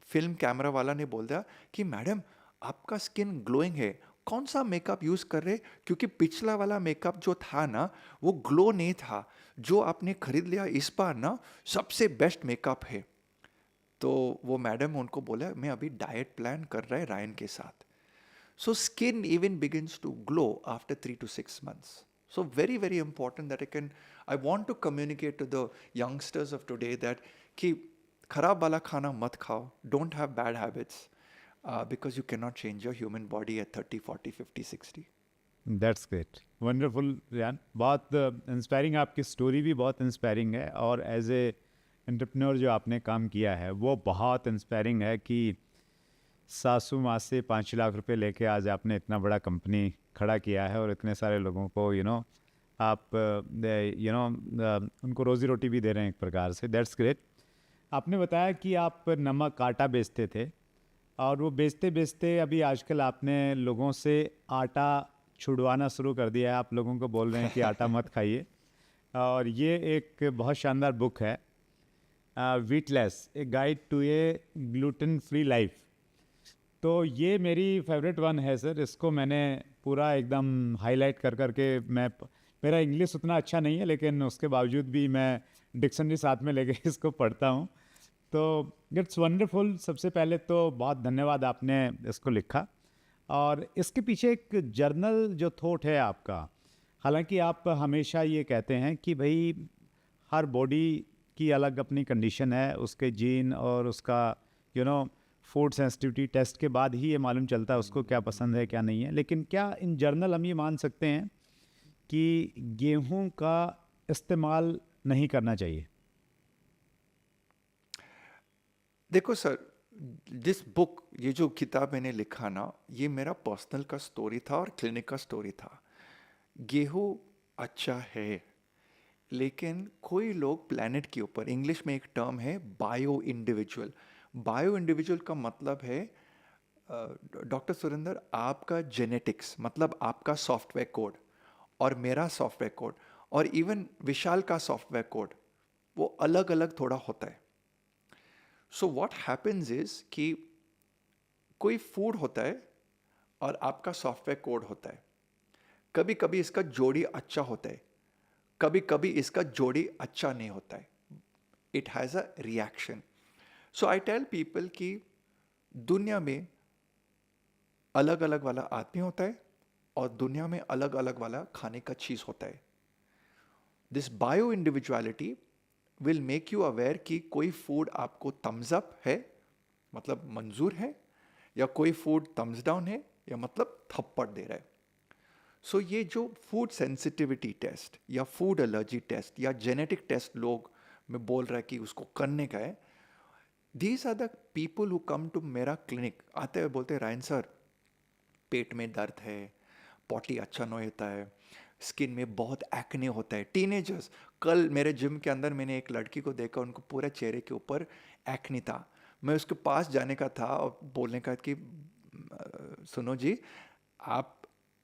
फिल्म कैमरा वाला ने बोल दिया कि मैडम आपका स्किन ग्लोइंग है, कौन सा मेकअप यूज़ कर रहे, क्योंकि पिछला वाला मेकअप जो था ना वो ग्लो नहीं था, जो आपने खरीद लिया इस बार ना सबसे बेस्ट मेकअप है. तो वो मैडम उनको बोला मैं अभी डाइट प्लान कर रहा है रायन के साथ. So skin even begins to glow after 3 to 6 months. So very, very important that I want to communicate to the youngsters of today that कि खराब वाला खाना मत खाओ, don't have bad habits, because you cannot change your human body at 30, 40, 50, 60. That's great, wonderful Ryan. बहुत इंस्पायरिंग, आपकी स्टोरी भी बहुत इंस्पायरिंग है और एज ए एंटरप्रेन्योर जो आपने काम किया है वो बहुत इंस्पायरिंग है कि सासू माँ से 5 लाख रुपए लेके आज आपने इतना बड़ा कंपनी खड़ा किया है और इतने सारे लोगों को आप उनको रोज़ी रोटी भी दे रहे हैं एक प्रकार से. That's great. आपने बताया कि आप नमक आटा बेचते थे और वो बेचते बेचते अभी आजकल आपने लोगों से आटा छुड़वाना शुरू कर दिया है. आप लोगों को बोल रहे हैं कि आटा मत खाइए, और ये एक बहुत शानदार बुक है, wheatless, a guide to a gluten free life. तो ये मेरी फेवरेट वन है सर. इसको मैंने पूरा एकदम हाईलाइट कर करके, मेरा इंग्लिश उतना अच्छा नहीं है लेकिन उसके बावजूद भी मैं डिक्शनरी साथ में लेके इसको पढ़ता हूँ. तो इट्स वंडरफुल. सबसे पहले तो बहुत धन्यवाद आपने इसको लिखा, और इसके पीछे एक जर्नल जो थॉट है आपका. हालांकि आप हमेशा ये कहते हैं कि भाई हर बॉडी की अलग अपनी कंडीशन है, उसके जीन और उसका फूड सेंसिटिविटी टेस्ट के बाद ही ये मालूम चलता है उसको क्या पसंद है क्या नहीं है। लेकिन क्या इन जनरल हम ये मान सकते हैं कि गेहूं का इस्तेमाल नहीं करना चाहिए? देखो सर, दिस बुक, ये जो किताब मैंने लिखा ना, ये मेरा पर्सनल का स्टोरी था और क्लिनिक का स्टोरी था। गेहूं अच्छा है, लेकिन कोई लोग प्लेनेट के ऊपर, इंग्लिश में एक टर्म है बायो इंडिविजुअल। बायो इंडिविजुअल का मतलब है डॉक्टर सुरेंद्र, आपका जेनेटिक्स मतलब आपका सॉफ्टवेयर कोड और मेरा सॉफ्टवेयर कोड और इवन विशाल का सॉफ्टवेयर कोड, वो अलग अलग थोड़ा होता है। सो व्हाट हैपेंस इज कि कोई फूड होता है और आपका सॉफ्टवेयर कोड होता है। कभी कभी इसका जोड़ी अच्छा होता है, कभी कभी इसका जोड़ी अच्छा नहीं होता है। It has a reaction. So I tell people कि दुनिया में अलग अलग वाला आदमी होता है और दुनिया में अलग अलग वाला खाने का चीज़ होता है। This bio individuality will make you aware कि कोई फूड आपको थम्स अप है, मतलब मंजूर है, या कोई फूड थम्स डाउन है, या मतलब थप्पड़ दे रहा है। सो ये जो फूड सेंसिटिविटी टेस्ट या फूड एलर्जी टेस्ट या जेनेटिक टेस्ट लोग में बोल रहा है कि उसको करने का है, these are the people who come to मेरा क्लिनिक, आते हुए बोलते हैं रायन सर, पेट में दर्द है, पॉटी अच्छा नहीं होता है, स्किन में बहुत एक्ने होता है। टीनेजर्स, कल मेरे जिम के अंदर मैंने एक लड़की को देखा, उनको पूरे चेहरे के ऊपर एक्ने था। मैं उसके पास जाने का था और बोलने का कि सुनो जी, आप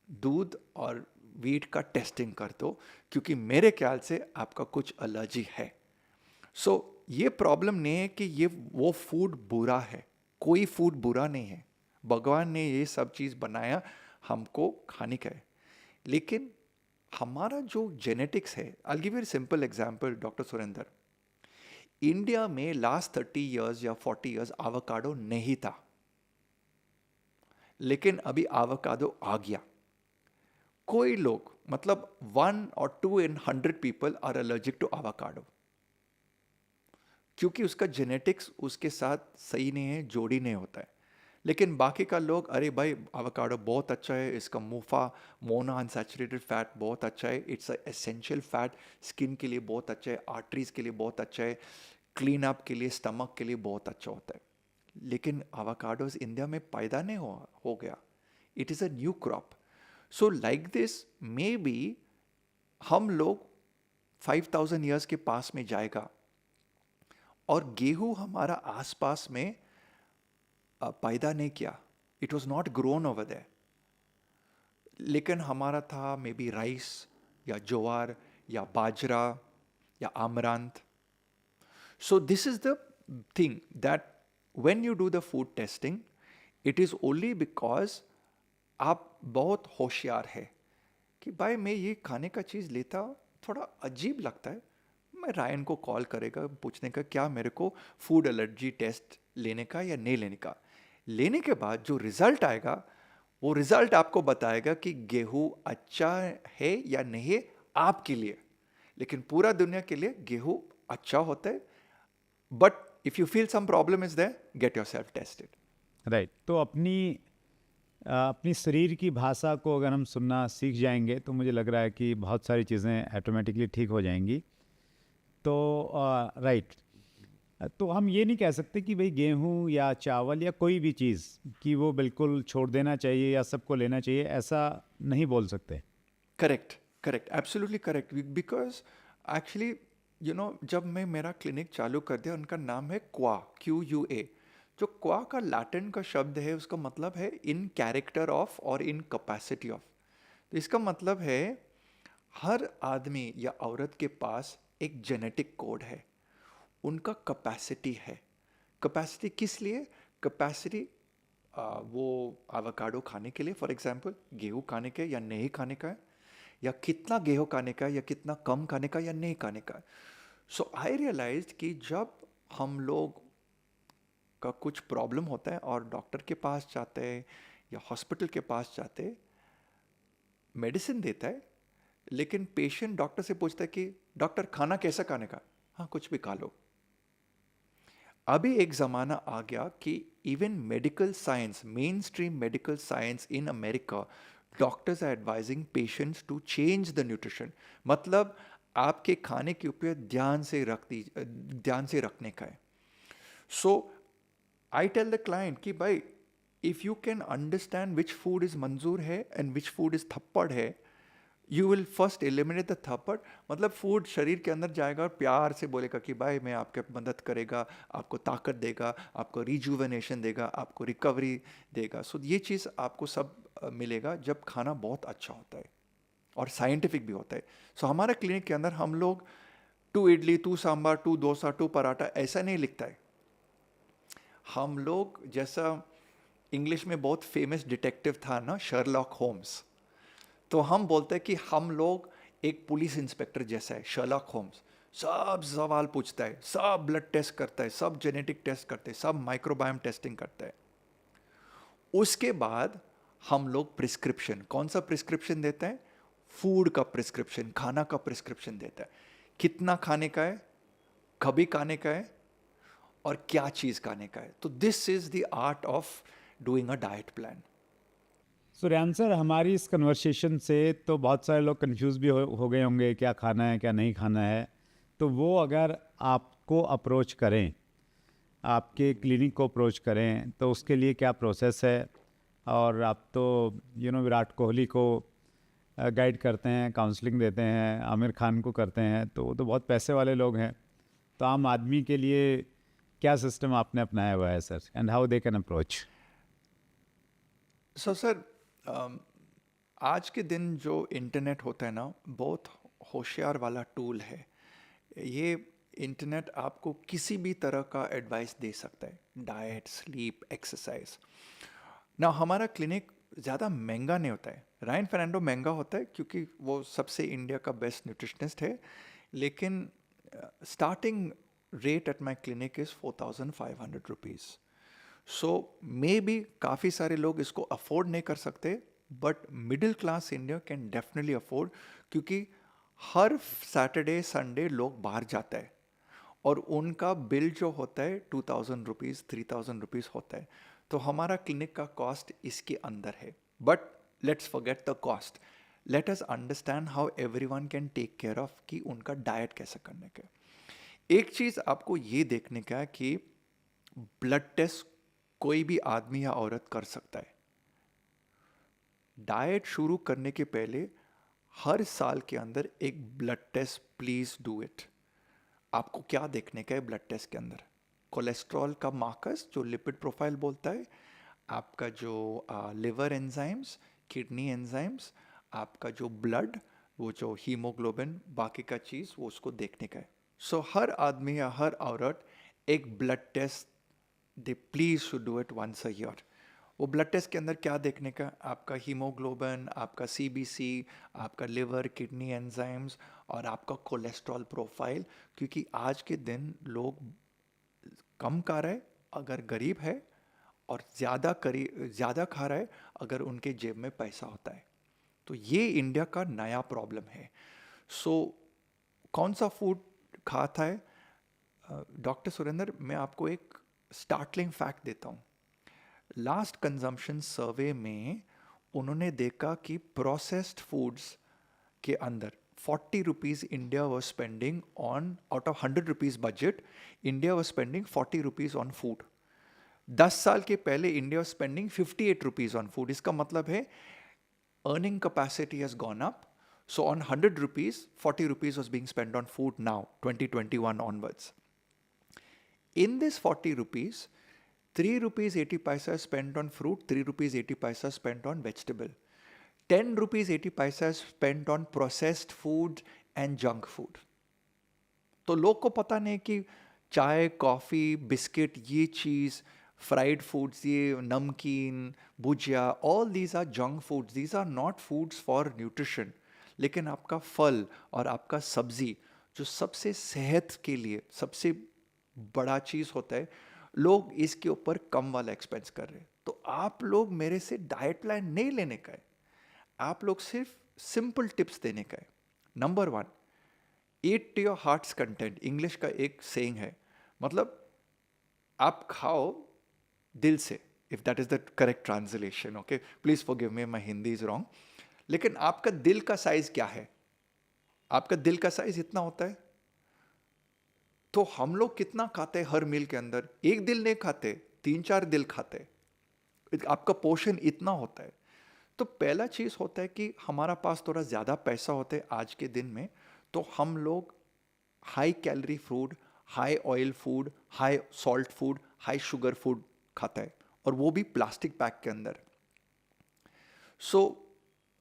दूध और वीट का टेस्टिंग कर दो, क्योंकि मेरे ख्याल से आपका कुछ एलर्जी है। सो ये प्रॉब्लम नहीं है कि ये वो फूड बुरा है, कोई फूड बुरा नहीं है। भगवान ने ये सब चीज़ बनाया हमको खाने का है, लेकिन हमारा जो जेनेटिक्स है, I give you simple example doctor Surendra. India में लास्ट 30 इयर्स या 40 इयर्स आवाकाडो नहीं था, लेकिन अभी आवाकाडो आ गया। कोई लोग, मतलब 1 or 2 in 100 people are allergic to avocado, क्योंकि उसका जेनेटिक्स उसके साथ सही नहीं है, जोड़ी नहीं होता है। लेकिन बाकी का लोग, अरे भाई आवाकाडो बहुत अच्छा है, इसका मुफा मोनो अनसैचुरेटेड फैट बहुत अच्छा है, it's a essential fat, skin के लिए बहुत अच्छा है, आर्टरीज के लिए बहुत अच्छा है, क्लीन अप के लिए, स्टमक के लिए बहुत अच्छा होता है। लेकिन आवाकाडोज इंडिया में पैदा नहीं हो गया। It is a new crop. So like this may be हम लोग 5000 ईयर्स के पास में जाएगा और गेहूं हमारा आसपास में पैदा नहीं किया, it was not grown over there, लेकिन हमारा था मे बी राइस या ज्वार या बाजरा या आमरांत। So this is the thing that when you do the food testing, it is only because आप बहुत होशियार है कि भाई मैं ये खाने का चीज़ लेता, थोड़ा अजीब लगता है, मैं रायन को कॉल करेगा पूछने का क्या मेरे को फूड एलर्जी टेस्ट लेने का या नहीं लेने का। लेने के बाद जो रिज़ल्ट आएगा, वो रिज़ल्ट आपको बताएगा कि गेहूं अच्छा है या नहीं है आपके लिए। लेकिन पूरा दुनिया के लिए गेहूं अच्छा होता है। But if you feel some problem is there, get yourself tested. Right. तो अपनी शरीर की भाषा को अगर हम सुनना सीख जाएंगे तो मुझे लग रहा है कि बहुत सारी चीज़ें ऑटोमेटिकली ठीक हो जाएंगी। तो राइट। तो हम ये नहीं कह सकते कि भाई गेहूं या चावल या कोई भी चीज़ कि वो बिल्कुल छोड़ देना चाहिए या सबको लेना चाहिए, ऐसा नहीं बोल सकते। Correct, correct, absolutely correct. Because actually जब मैं मेरा क्लिनिक चालू कर दिया, उनका नाम है क्वा, QUA। जो क्वा का लैटिन का शब्द है, उसका मतलब है इन कैरेक्टर ऑफ और इन कैपेसिटी ऑफ। तो इसका मतलब है हर आदमी या औरत के पास एक जेनेटिक कोड है, उनका कैपेसिटी है। कैपेसिटी किस लिए? कैपेसिटी वो आवाकाडो खाने के लिए, फॉर एग्जांपल गेहूं खाने के या नहीं खाने का है, या कितना गेहूं खाने का है या कितना कम खाने का या नहीं खाने का। सो आई रियलाइज्ड कि जब हम लोग का कुछ प्रॉब्लम होता है और डॉक्टर के पास जाते हैं या हॉस्पिटल के पास जाते हैं, मेडिसिन देता है, लेकिन पेशेंट डॉक्टर से पूछता है कि डॉक्टर खाना कैसा खाने का? हाँ, कुछ भी खा लो। अभी एक ज़माना आ गया कि even medical science, mainstream medical science in America, doctors are advising patients to change the nutrition. मतलब आपके खाने के ऊपर ध्यान से रखने का है। So I tell the client कि भाई, if you can understand which food is मंजूर है एंड विच फूड इज़ थप्पड़ है, you will first eliminate the थप्पड़। मतलब फूड शरीर के अंदर जाएगा और प्यार से बोलेगा कि भाई मैं आपके मदद करेगा, आपको ताकत देगा, आपको रिजुवेनेशन देगा, आपको रिकवरी देगा। सो ये चीज़ आपको सब मिलेगा जब खाना बहुत अच्छा होता है और साइंटिफिक भी होता है। सो हमारे क्लिनिक के अंदर हम लोग to idli, to sambar, to dosa, to paratha ऐसा नहीं लिखता है। हम लोग जैसा इंग्लिश में बहुत फेमस डिटेक्टिव था ना, शर्लॉक होम्स, तो हम बोलते हैं कि हम लोग एक पुलिस इंस्पेक्टर जैसा है। शर्लॉक होम्स सब सवाल पूछता है, सब ब्लड टेस्ट करता है, सब जेनेटिक टेस्ट करते हैं, सब माइक्रोबायोम टेस्टिंग करता है। उसके बाद हम लोग प्रिस्क्रिप्शन, कौन सा प्रिस्क्रिप्शन देते हैं? फूड का प्रिस्क्रिप्शन, खाना का प्रिस्क्रिप्शन देता है। कितना खाने का है, कभी खाने का है, और क्या चीज़ खाने का है। तो this is the art of doing a diet plan. सूर्यान सर, हमारी इस कन्वर्सेशन से तो बहुत सारे लोग कंफ्यूज भी हो गए होंगे, क्या खाना है क्या नहीं खाना है। तो वो अगर आपको अप्रोच करें, आपके क्लिनिक को अप्रोच करें, तो उसके लिए क्या प्रोसेस है? और आप तो विराट कोहली को गाइड करते हैं, काउंसलिंग देते हैं, आमिर खान को करते हैं, तो वो तो बहुत पैसे वाले लोग हैं। तो आम आदमी के लिए क्या सिस्टम आपने अपनाया हुआ है sir, and how they can approach? So sir, आज के दिन जो इंटरनेट होता है ना, बहुत होशियार वाला टूल है। ये इंटरनेट आपको किसी भी तरह का एडवाइस दे सकता है, डाइट, स्लीप, एक्सरसाइज। ना हमारा क्लिनिक ज़्यादा महंगा नहीं होता है। रायन फर्नांडो महंगा होता है क्योंकि वो सबसे इंडिया का बेस्ट न्यूट्रिशनिस्ट है, लेकिन starting rate at my clinic is 4,500 rupees. So may be काफ़ी सारे लोग इसको अफोर्ड नहीं कर सकते, but middle Claas India can definitely afford, क्योंकि हर सैटरडे संडे लोग बाहर जाता है और उनका बिल जो होता है 2,000 रुपीज़, 3,000 रुपीज़ होता है। तो हमारा क्लिनिक का कॉस्ट इसके अंदर है। But let's forget the cost, let us understand how everyone can take care of कि उनका डाइट कैसे करने का। एक चीज़ आपको ये देखने का है कि ब्लड टेस्ट कोई भी आदमी या औरत कर सकता है। डाइट शुरू करने के पहले हर साल के अंदर एक blood test please do it. आपको क्या देखने का है ब्लड टेस्ट के अंदर? कोलेस्ट्रॉल का मार्कर्स जो लिपिड प्रोफाइल बोलता है, आपका जो लिवर एंजाइम्स, किडनी एंजाइम्स, आपका जो ब्लड, वो जो हीमोग्लोबिन, बाकी का चीज़ वो उसको देखने का है। सो हर आदमी या हर औरत एक blood test they please should do it once a year. वो ब्लड टेस्ट के अंदर क्या देखने का? आपका हीमोग्लोबिन, आपका सीबीसी, आपका लिवर, किडनी एंजाइम्स, और आपका कोलेस्ट्रॉल प्रोफाइल। क्योंकि आज के दिन लोग कम खा रहे अगर गरीब है, और ज़्यादा खा रहा है अगर उनके जेब में पैसा होता है। तो ये इंडिया का नया प्रॉब्लम है। सो कौन सा फूड खाता है? डॉक्टर सुरेंद्र, मैं आपको एक स्टार्टलिंग फैक्ट देता हूँ। लास्ट कंजम्पशन सर्वे में उन्होंने देखा कि प्रोसेस्ड फूड्स के अंदर 40 rupees India was spending on, out of 100 rupees budget, India was spending 40 rupees on food. 10 साल के पहले India spending 58 rupees on food. इसका मतलब है earning capacity has gone up. So on 100 rupees, 40 rupees was being spent on food now, 2021 onwards. In this 40 rupees, 3 rupees 80 paisa is spent on fruit, 3 rupees 80 paisa is spent on vegetable. 10 rupees 80 paisa is spent on processed food and junk food. तो लोग को पता नहीं कि चाय, कॉफ़ी, बिस्किट, ये चीज़, फ्राइड फूड्स, ये नमकीन, भुजिया, all these are junk foods, these are not foods for nutrition. लेकिन आपका फल और आपका सब्जी जो सबसे सेहत के लिए सबसे बड़ा चीज़ होता है, लोग इसके ऊपर कम वाला एक्सपेंस कर रहे हैं। तो आप लोग मेरे से डाइट प्लान नहीं लेने का है, आप लोग सिर्फ सिंपल टिप्स देने का है। Number 1, eat to your heart's content, English का एक सेइंग है। मतलब आप खाओ दिल से, if that is the correct translation, okay, please forgive me, my Hindi is wrong. लेकिन आपका दिल का साइज क्या है? आपका दिल का साइज इतना होता है। तो हम लोग कितना खाते हैं हर मील के अंदर? एक दिल नहीं खाते, 3-4 दिल खाते। आपका पोर्शन इतना होता है। तो पहला चीज होता है कि हमारा पास थोड़ा ज्यादा पैसा होता है आज के दिन में, तो हम लोग high calorie food, high oil food, high salt food, high sugar food खाता है, और वो भी प्लास्टिक पैक के अंदर। सो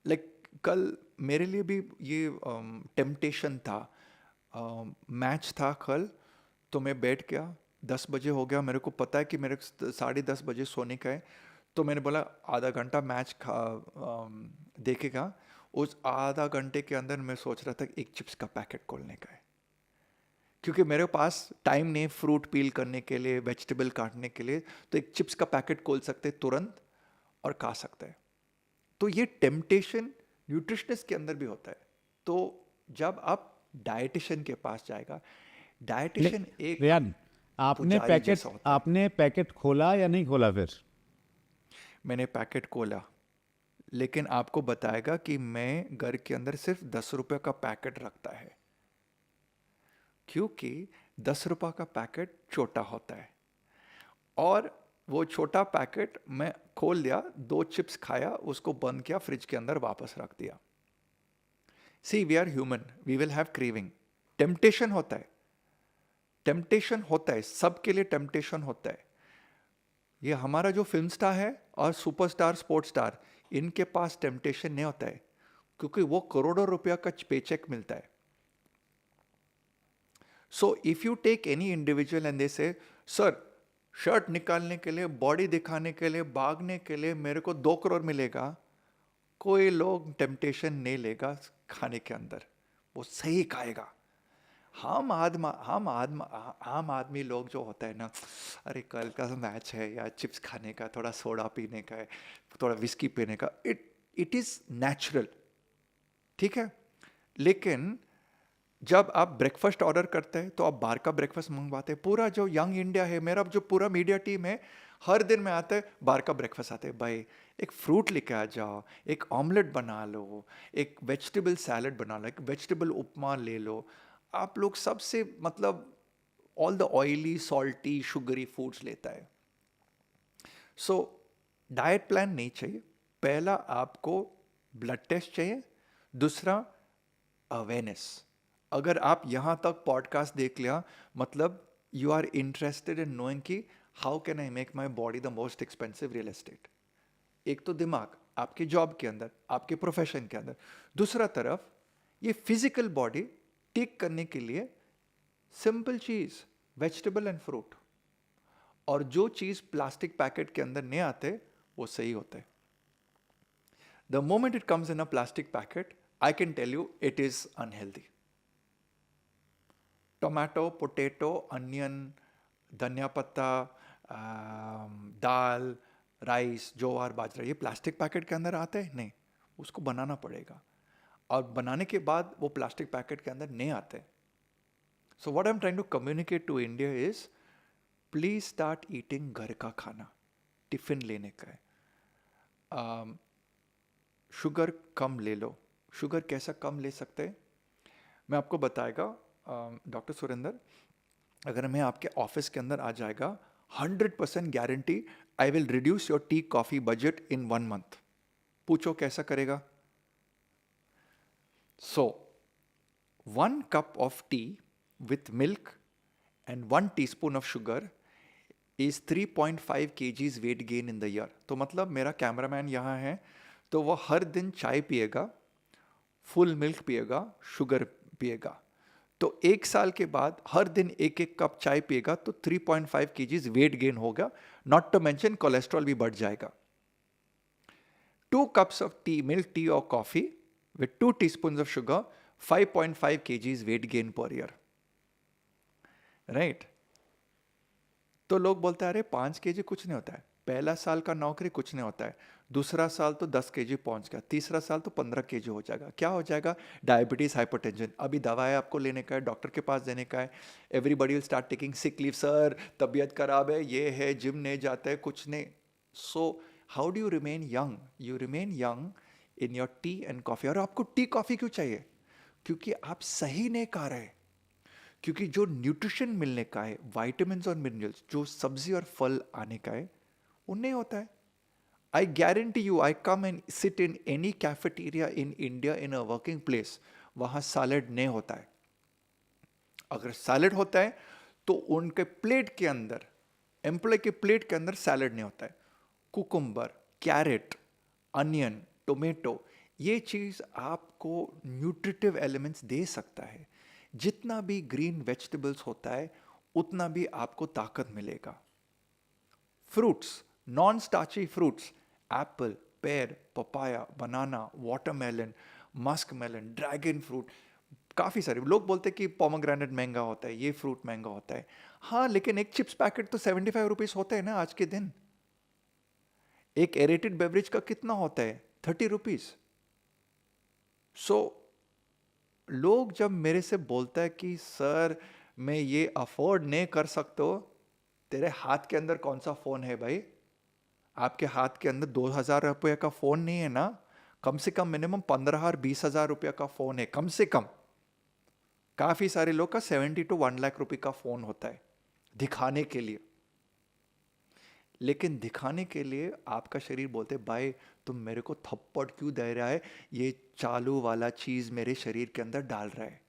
लाइक कल मेरे लिए भी ये टेम्पटेशन था। मैच था कल, तो मैं बैठ गया, 10 बजे हो गया, मेरे को पता है कि मेरे 10:30 बजे सोने का है। तो मैंने बोला आधा घंटा मैच देखेगा। उस आधा घंटे के अंदर मैं सोच रहा था कि एक चिप्स का पैकेट खोलने का है, क्योंकि मेरे पास टाइम नहीं फ्रूट पील करने के लिए, वेजिटेबल काटने के लिए। तो एक चिप्स का पैकेट खोल सकते तुरंत और खा सकते हैं। तो ये टेम्पटेशन न्यूट्रिशनिस्ट के अंदर भी होता है। तो जब आप डाइटिशियन के पास जाएगा, ले डाइटिशियन एक रेयान, पुजारी जैसा होता है। आपने पैकेट खोला या नहीं खोला फिर? मैंने पैकेट खोला, लेकिन आपको बताएगा कि मैं घर के अंदर सिर्फ 10 रुपये का पैकेट रखता है, क्योंकि 10 रुपये का पैकेट छोटा होता है। और वो छोटा पैकेट मैं खोल दिया, 2 चिप्स खाया, उसको बंद किया, फ्रिज के अंदर वापस रख दिया। See, we are human, we will have craving. Temptation होता है, टेम्पटेशन होता है, सबके लिए टेम्पटेशन होता है। ये हमारा जो फिल्म स्टार है और सुपरस्टार, स्पोर्ट्स स्टार, इनके पास टेम्पटेशन नहीं होता है, क्योंकि वो करोड़ों रुपया का पेचेक मिलता है। So if you take any individual and they say, sir shirt निकालने के लिए, बॉडी दिखाने के लिए, भागने के लिए मेरे को 2 करोड़ मिलेगा, कोई लोग टेम्पटेशन नहीं लेगा खाने के अंदर, वो सही खाएगा। आम आदमी लोग जो होता है ना, अरे कल का मैच है या चिप्स खाने का, थोड़ा सोडा पीने का है, थोड़ा विस्की पीने का, इट इज नेचुरल, ठीक है। लेकिन जब आप ब्रेकफास्ट ऑर्डर करते हैं तो आप बाहर का ब्रेकफास्ट मंगवाते हैं। पूरा जो यंग इंडिया है, मेरा जो पूरा मीडिया टीम है, हर दिन में आता है बाहर का ब्रेकफास्ट आते हैं। भाई एक फ्रूट लेके आ जाओ, एक ऑमलेट बना लो, एक वेजिटेबल सैलड बना लो, एक वेजिटेबल उपमा ले लो। आप लोग सबसे मतलब all the oily, salty, sugary foods लेता है। सो डाइट प्लान नहीं चाहिए। पहला आपको ब्लड टेस्ट चाहिए, दूसरा अवेयरनेस। अगर आप यहाँ तक पॉडकास्ट देख लिया, मतलब you are interested in knowing कि how can I make my body the most expensive real estate. एक तो दिमाग आपके जॉब के अंदर, आपके प्रोफेशन के अंदर, दूसरा तरफ ये फिजिकल बॉडी ठीक करने के लिए सिंपल चीज वेजिटेबल एंड फ्रूट। और जो चीज प्लास्टिक पैकेट के अंदर नहीं आते वो सही होते हैं। The moment it comes in a plastic packet, I can tell you it is unhealthy. Tomato, potato, onion, धनिया पत्ता, दाल, राइस, ज्वार, बाजरा, ये प्लास्टिक पैकेट के अंदर आते हैं नहीं, उसको बनाना पड़ेगा। और बनाने के बाद वो प्लास्टिक पैकेट के अंदर नहीं आते। So what I am trying to communicate to India is, please start eating घर का खाना। टिफिन लेने का है। शुगर कम ले लो। शुगर कैसा कम ले सकते हैं, मैं आपको बताएगा। डॉक्टर सुरेंद्र, अगर मैं आपके ऑफिस के अंदर आ जाएगा, 100% guarantee I will reduce your tea coffee budget in 1 month. पूछो कैसा करेगा। सो 1 cup of tea with milk and 1 teaspoon of sugar is 3.5 kgs weight gain in the year। तो मतलब मेरा कैमरामैन यहाँ है, तो वो हर दिन चाय पिएगा, फुल मिल्क पिएगा, शुगर पिएगा, तो 1 साल के बाद हर दिन 1-1 कप चाय पिएगा, तो 3.5 kgs वेट गेन होगा। नॉट टू मेंशन कोलेस्ट्रॉल भी बढ़ जाएगा। 2 cups of tea, milk tea or coffee with 2 teaspoons of sugar, 5.5 kgs weight gain per year, right? तो लोग बोलते हैं अरे 5 kg कुछ नहीं होता है। पहला साल का नौकरी कुछ नहीं होता है, दूसरा साल तो 10 केजी पहुंच गया, तीसरा साल तो 15 केजी हो जाएगा। क्या हो जाएगा? Diabetes, hypertension. अभी दवाएं आपको लेने का है, डॉक्टर के पास देने का है। Everybody will start taking sick leave, sir तबीयत खराब है, ये है, जिम नहीं जाते, कुछ नहीं। So how do you remain young? You remain young in your T and coffee. और आपको टी कॉफ़ी क्यों चाहिए? क्योंकि आप सही नहीं खा रहे, क्योंकि जो न्यूट्रिशन मिलने का है, वाइटामिन और मिनरल्स जो सब्जी और फल आने का है, वो नहीं होता है। I guarantee you, I come and sit in any cafeteria in India in a working place, वहाँ सैलड नहीं होता है। अगर सैलड होता है तो उनके प्लेट के अंदर, एम्प्लॉय के प्लेट के अंदर सैलड नहीं होता है। कुकुम्बर, कैरेट, अनियन, टोमेटो, ये चीज़ आपको न्यूट्रिटिव एलिमेंट्स दे सकता है। जितना भी ग्रीन वेजिटेबल्स होता है उतना भी आपको ताकत मिलेगा। Fruits, non starchy fruits, apple, pear, papaya, banana, watermelon, musk melon, dragon fruit, काफ़ी सारे लोग बोलते हैं कि पोमोग्रेनेट महंगा होता है, ये फ्रूट महंगा होता है। हाँ, लेकिन एक चिप्स पैकेट तो 75 रुपीज़ होता है ना आज के दिन। एक एरेटेड बेवरेज का कितना होता है? 30 रुपीज़। सो लोग जब मेरे से बोलता है कि सर मैं ये अफोर्ड नहीं कर सकते हो, तेरे हाथ के अंदर कौन सा फ़ोन है भाई? आपके हाथ के अंदर 2,000 रुपये का फ़ोन नहीं है ना? कम से कम मिनिमम 15 और 20,000 रुपये का फ़ोन है, कम से कम। काफ़ी सारे लोग का 70 to 1 लाख रुपये का फ़ोन होता है दिखाने के लिए। लेकिन दिखाने के लिए आपका शरीर बोलते भाई तुम मेरे को थप्पड़ क्यों दे रहा है, ये चालू वाला चीज़ मेरे शरीर के अंदर डाल रहा है।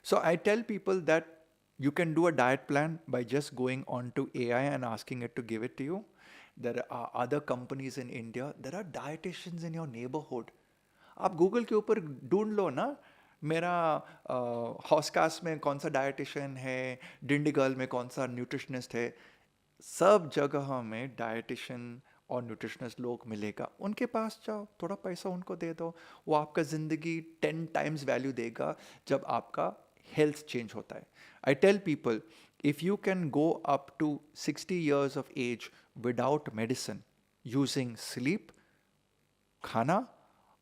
So I tell people that you can do a diet plan by just going on to AI and asking it to give it to you. There are other companies in India. There are dietitians in your neighborhood. आप गूगल के ऊपर ढूंढ लो ना, मेरा हॉस्कास में कौन सा डाइटिशियन है, डिंडीगल में कौन सा न्यूट्रिशनिस्ट है। सब जगह में डाइटिशियन और न्यूट्रिशनिस्ट लोग मिलेगा। उनके पास जाओ, थोड़ा पैसा उनको दे दो, वो आपका ज़िंदगी 10 टाइम्स वैल्यू देगा जब आपका हेल्थ चेंज होता है। I tell people, if you can go up to 60 years of age without medicine, using sleep, खाना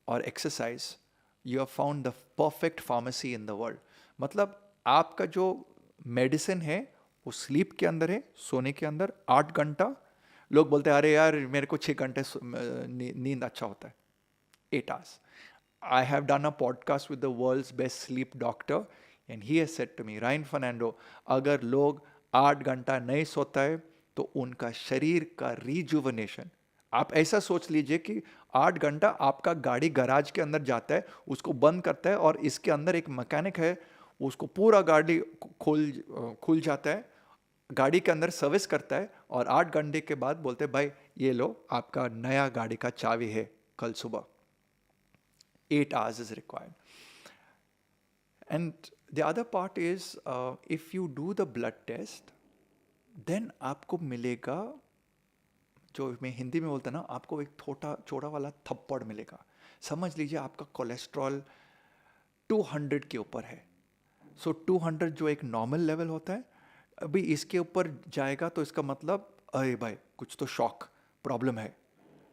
और exercise, you have found the perfect pharmacy in the world. मतलब आपका जो मेडिसिन है वो स्लीप के अंदर है, सोने के अंदर 8 घंटा। लोग बोलते हैं अरे यार मेरे को 6 घंटे नींद अच्छा होता है, 8 hours. I have done a podcast with the world's best sleep doctor and he has said to me, Ryan Fernando, अगर लोग 8 घंटा नहीं सोता है तो उनका शरीर का रिजुवनेशन, आप ऐसा सोच लीजिए कि 8 घंटा आपका गाड़ी गराज के अंदर जाता है, उसको बंद करता है और इसके अंदर एक मैकेनिक है, उसको पूरा गाड़ी खुल जाता है, गाड़ी के अंदर सर्विस करता है और 8 घंटे के बाद बोलते हैं भाई ये लो आपका नया गाड़ी का चाबी है कल सुबह। 8 hours is required. And the other part is if you do the blood test, then आपको मिलेगा, जो मैं हिंदी में बोलता ना, आपको एक छोटा चौड़ा वाला थप्पड़ मिलेगा। समझ लीजिए आपका कोलेस्ट्रॉल 200 के ऊपर है। सो 200 जो एक नॉर्मल लेवल होता है, अभी इसके ऊपर जाएगा तो इसका मतलब अरे भाई कुछ तो शॉक प्रॉब्लम है।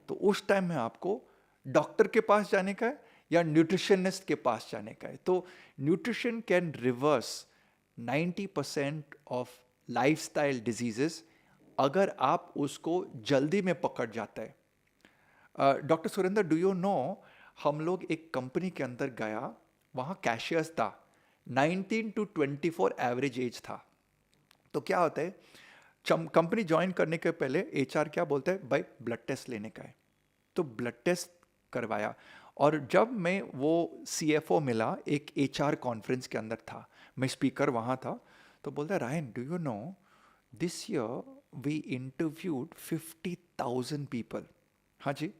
तो उस टाइम में आपको डॉक्टर के पास जाने का है या न्यूट्रिशनिस्ट के पास जाने का है। तो nutrition can reverse 90% of lifestyle diseases अगर आप उसको जल्दी में पकड़ जाता है। Doctor Surendra, do you no, हम लोग एक कंपनी के अंदर गया, वहाँ कैशियर्स था, 19 to 24 एवरेज एज था। तो क्या होता है, कंपनी ज्वाइन करने के पहले एचआर क्या बोलता है, भाई ब्लड टेस्ट लेने का है। तो ब्लड टेस्ट करवाया और जब मैं वो सीएफओ मिला, एक एचआर कॉन्फ्रेंस के अंदर था, मैं स्पीकर वहाँ था, तो बोलता है Ryan do you know this year we interviewed 50,000 people. हाँ जी,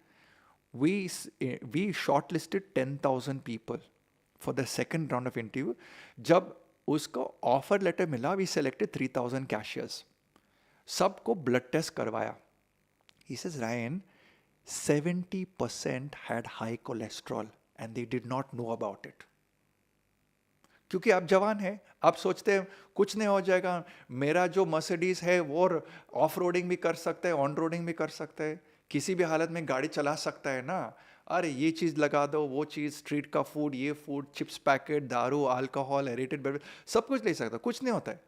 we short listed 10,000 people for the second round of interview. जब उसको ऑफर लेटर मिला, वी सेलेक्टेड 3,000 कैशियर्स, सबको ब्लड टेस्ट करवाया। He says Ryan 70% had high cholesterol and they did not know about it. क्योंकि आप जवान हैं, आप सोचते हैं कुछ नहीं हो जाएगा, मेरा जो मर्सिडीज है वो ऑफ रोडिंग भी कर सकता है, ऑन रोडिंग भी कर सकता है, किसी भी हालत में गाड़ी चला सकता है ना। अरे ये चीज़ लगा दो, वो चीज़, स्ट्रीट का फूड, ये फूड, चिप्स पैकेट, दारू, अल्कोहल, एरेटेड बेवरेज, सब कुछ ले सकता है, कुछ नहीं होता है।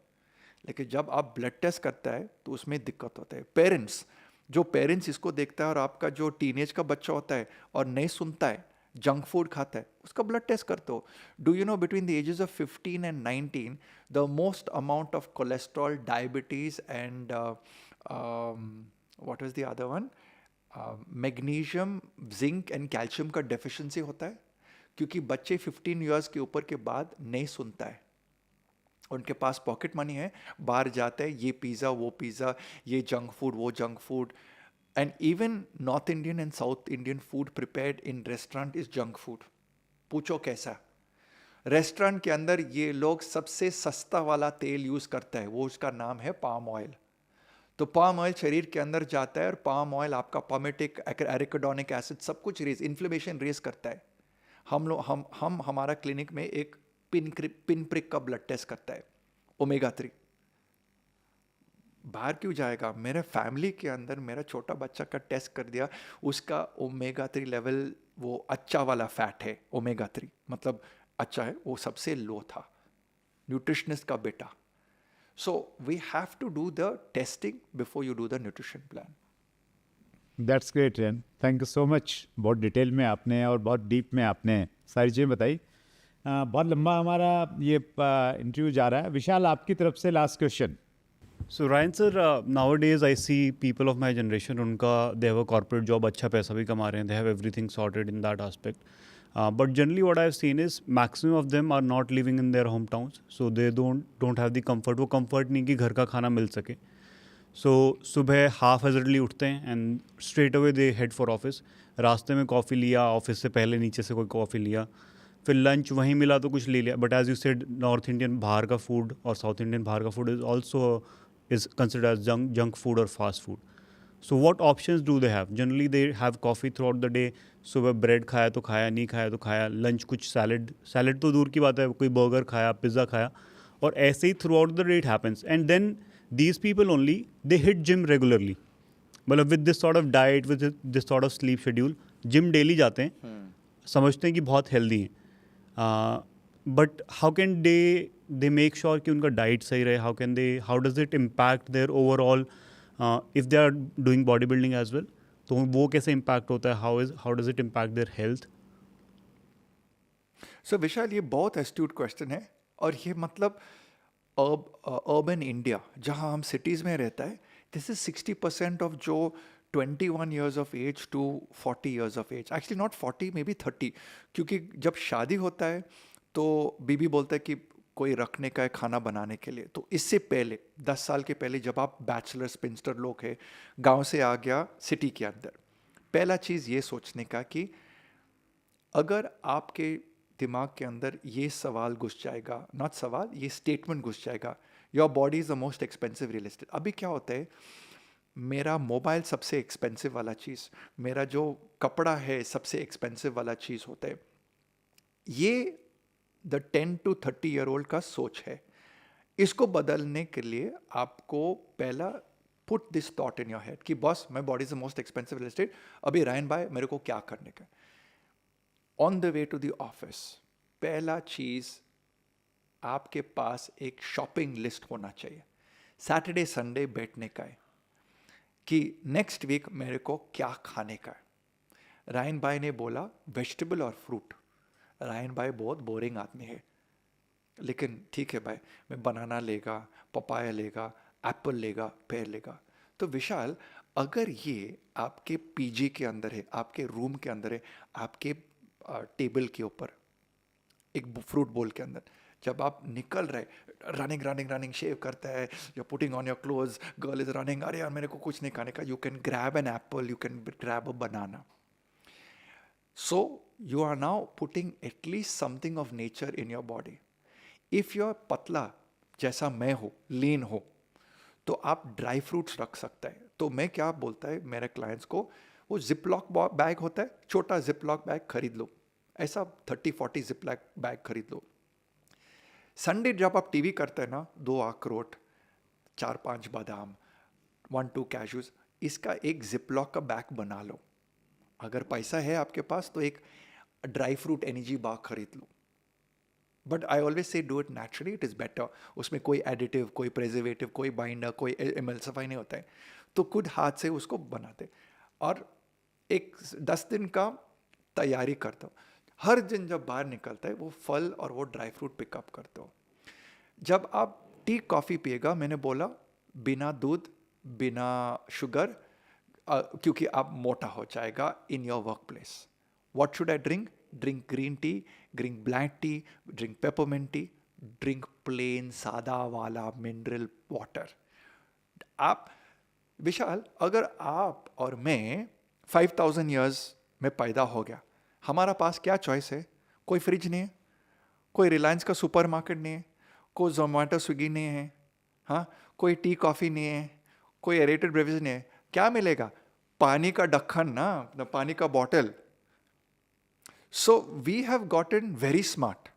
लेकिन जब आप ब्लड टेस्ट करता है तो उसमें दिक्कत होता है। पेरेंट्स, जो पेरेंट्स इसको देखता है और आपका जो टीनेज का बच्चा होता है और नहीं सुनता है, जंक फूड खाता है, उसका ब्लड टेस्ट करते हो। Do you know between the ages of 15 and 19 the most amount of cholesterol, diabetes and what is the other one, magnesium, zinc and calcium का डेफिशिएंसी होता है, क्योंकि बच्चे 15 ईयर्स के ऊपर के बाद नहीं सुनता है, उनके पास पॉकेट मनी है, बाहर जाते हैं, ये पिज़्ज़ा, वो पिज़्ज़ा, ये जंक फूड, वो junk food. And even north Indian and south Indian food prepared in restaurant is junk food. पूछो कैसा? रेस्टोरेंट के अंदर ये लोग सबसे सस्ता वाला तेल यूज़ करता है, वो उसका नाम है पाम ऑयल। तो पाम ऑयल शरीर के अंदर जाता है और पाम ऑयल आपका पामेटिक, एरिकोडोनिक एसिड, सब कुछ इन्फ्लेमेशन रेज करता है। हम लोग हम हमारा क्लिनिक में एक पिन प्रिक का ब्लड टेस्ट करता है, ओमेगा 3। बाहर क्यों जाएगा? मेरे फैमिली के अंदर मेरा छोटा बच्चा का टेस्ट कर दिया, उसका ओमेगा 3 लेवल, वो अच्छा वाला फैट है, ओमेगा 3 मतलब अच्छा है, वो सबसे लो था, न्यूट्रिशनिस्ट का बेटा। So we have to do the testing before you do the nutrition plan. That's great Ryan, thank you so much. बहुत डिटेल में आपने और बहुत डीप में आपने सारी चीज़ें बताई। बहुत लंबा हमारा ये इंटरव्यू जा रहा है। विशाल, आपकी तरफ से last question. So Ryan sir, nowadays I see people of my generation, उनका they have a corporate job, अच्छा पैसा भी कमा रहे हैं, they have everything sorted in that aspect. But generally what I've seen is maximum of them are not living in their hometowns, so they don't have the comfort. वो comfort नहीं कि घर का खाना मिल सके. So सुबह haphazardly उठते हैं and straight away they head for office. रास्ते में कॉफ़ी लिया, ऑफिस से पहले नीचे से कोई कॉफ़ी लिया, फिर लंच वहीं मिला तो कुछ ले लिया. But as you said, North Indian बाहर का फूड और साउथ इंडियन बाहर का food is also is considered as junk food or fast food. So what options do they have? Generally they have coffee throughout the day. सुबह ब्रेड खाया तो खाया, नहीं खाया तो खाया, लंच कुछ सैलड तो दूर की बात है, कोई बर्गर खाया, पिज़्ज़ा खाया, और ऐसे ही throughout the day it happens. And then these people only they hit gym regularly, मतलब with this sort of diet, with this sort of sleep schedule, gym daily जाते हैं, समझते हैं कि बहुत हेल्दी हैं. But how can they make sure कि उनका डाइट सही रहे? How does it impact their overall if they are doing body building as well? तो वो कैसे इम्पैक्ट होता है? How does it impact their health? So Vishal, ये बहुत एस्ट्यूट क्वेश्चन है, और ये मतलब अर्बन इंडिया जहाँ हम सिटीज़ में रहता है, दिस इज 60% ऑफ जो 21 years of age to 40 years of age, actually not 40, may be 30, क्योंकि जब शादी होता है तो बीबी बोलता है कि कोई रखने का है खाना बनाने के लिए। तो इससे पहले 10 साल के पहले जब आप बैचलर स्पिंस्टर लोग हैं, गांव से आ गया सिटी के अंदर, पहला चीज़ ये सोचने का कि अगर आपके दिमाग के अंदर ये सवाल घुस जाएगा, नॉट सवाल, ये स्टेटमेंट घुस जाएगा, your body is the most expensive real estate. अभी क्या होता है, मेरा मोबाइल सबसे एक्सपेंसिव वाला चीज़, मेरा जो कपड़ा है सबसे एक्सपेंसिव वाला चीज़ होता है। ये द 10 to 30 year old का सोच है। इसको बदलने के लिए आपको पहला put this thought in your head कि boss, my body is the most expensive real estate, अभी रायन भाई मेरे को क्या करने का। On the way to the office, पहला चीज़ आपके पास एक शॉपिंग लिस्ट होना चाहिए। सैटरडे संडे बैठने का है कि नेक्स्ट वीक मेरे को क्या खाने का है। रायन भाई ने बोला वेजिटेबल और फ्रूट। रायन भाई बहुत बोरिंग आदमी है, लेकिन ठीक है भाई, मैं बनाना लेगा, पपाया लेगा, एप्पल लेगा, पेयर लेगा। तो विशाल, अगर ये आपके पीजी के अंदर है, आपके रूम के अंदर है, आपके टेबल के ऊपर एक फ्रूट बोल के अंदर, जब आप निकल रहे, रनिंग शेव करता है, you putting on your clothes, girl is running, अरे यार मेरे को कुछ नहीं खाने का, you can grab an apple, you can grab a banana. So you are now putting at least something of nature in your body. If you are पतला जैसा मैं हो, लीन हो, तो आप ड्राई फ्रूट्स रख सकते हैं। तो मैं क्या बोलता है मेरे क्लाइंट्स को, वो जिपलॉक बैग होता है, छोटा जिपलॉक बैग खरीद लो, ऐसा 30-40 जिपलॉक बैग खरीद लो। संडे जब आप टीवी करते हैं ना, 2 अखरोट, 4-5 बादाम, 1-2 कैशूज, इसका एक जिपलॉक का बैग बना लो। अगर पैसा है आपके पास तो एक ड्राई फ्रूट एनर्जी बार खरीद लो। But I always say do it naturally, it is better. उसमें कोई एडिटिव, कोई प्रिजर्वेटिव, कोई बाइंडर, कोई एमल्सिफाई नहीं होता है, तो खुद हाथ से उसको बनाते। और एक 10 दिन का तैयारी करता हूँ। हर दिन जब बाहर निकलता है वो फल और वो ड्राई फ्रूट पिकअप करता हूँ। जब आप टी कॉफ़ी पिएगा, मैंने बोला बिना दूध, बिना शुगर, क्योंकि आप मोटा हो जाएगा in your work place. What should I drink? Drink green tea, drink black tea, drink peppermint tea, drink plain सादा वाला मिनरल वाटर। आप विशाल, अगर आप और मैं 5000 ईयर्स में पैदा हो गया, हमारा पास क्या चॉइस है? कोई फ्रिज नहीं है, कोई रिलायंस का सुपरमार्केट नहीं है, कोई जोमेटो स्विगी नहीं है, हाँ, कोई टी कॉफ़ी नहीं है, कोई एरेटेड ब्रेवेज नहीं है। क्या मिलेगा? पानी का ढक्कन ना, पानी का bottle. So we have gotten very smart.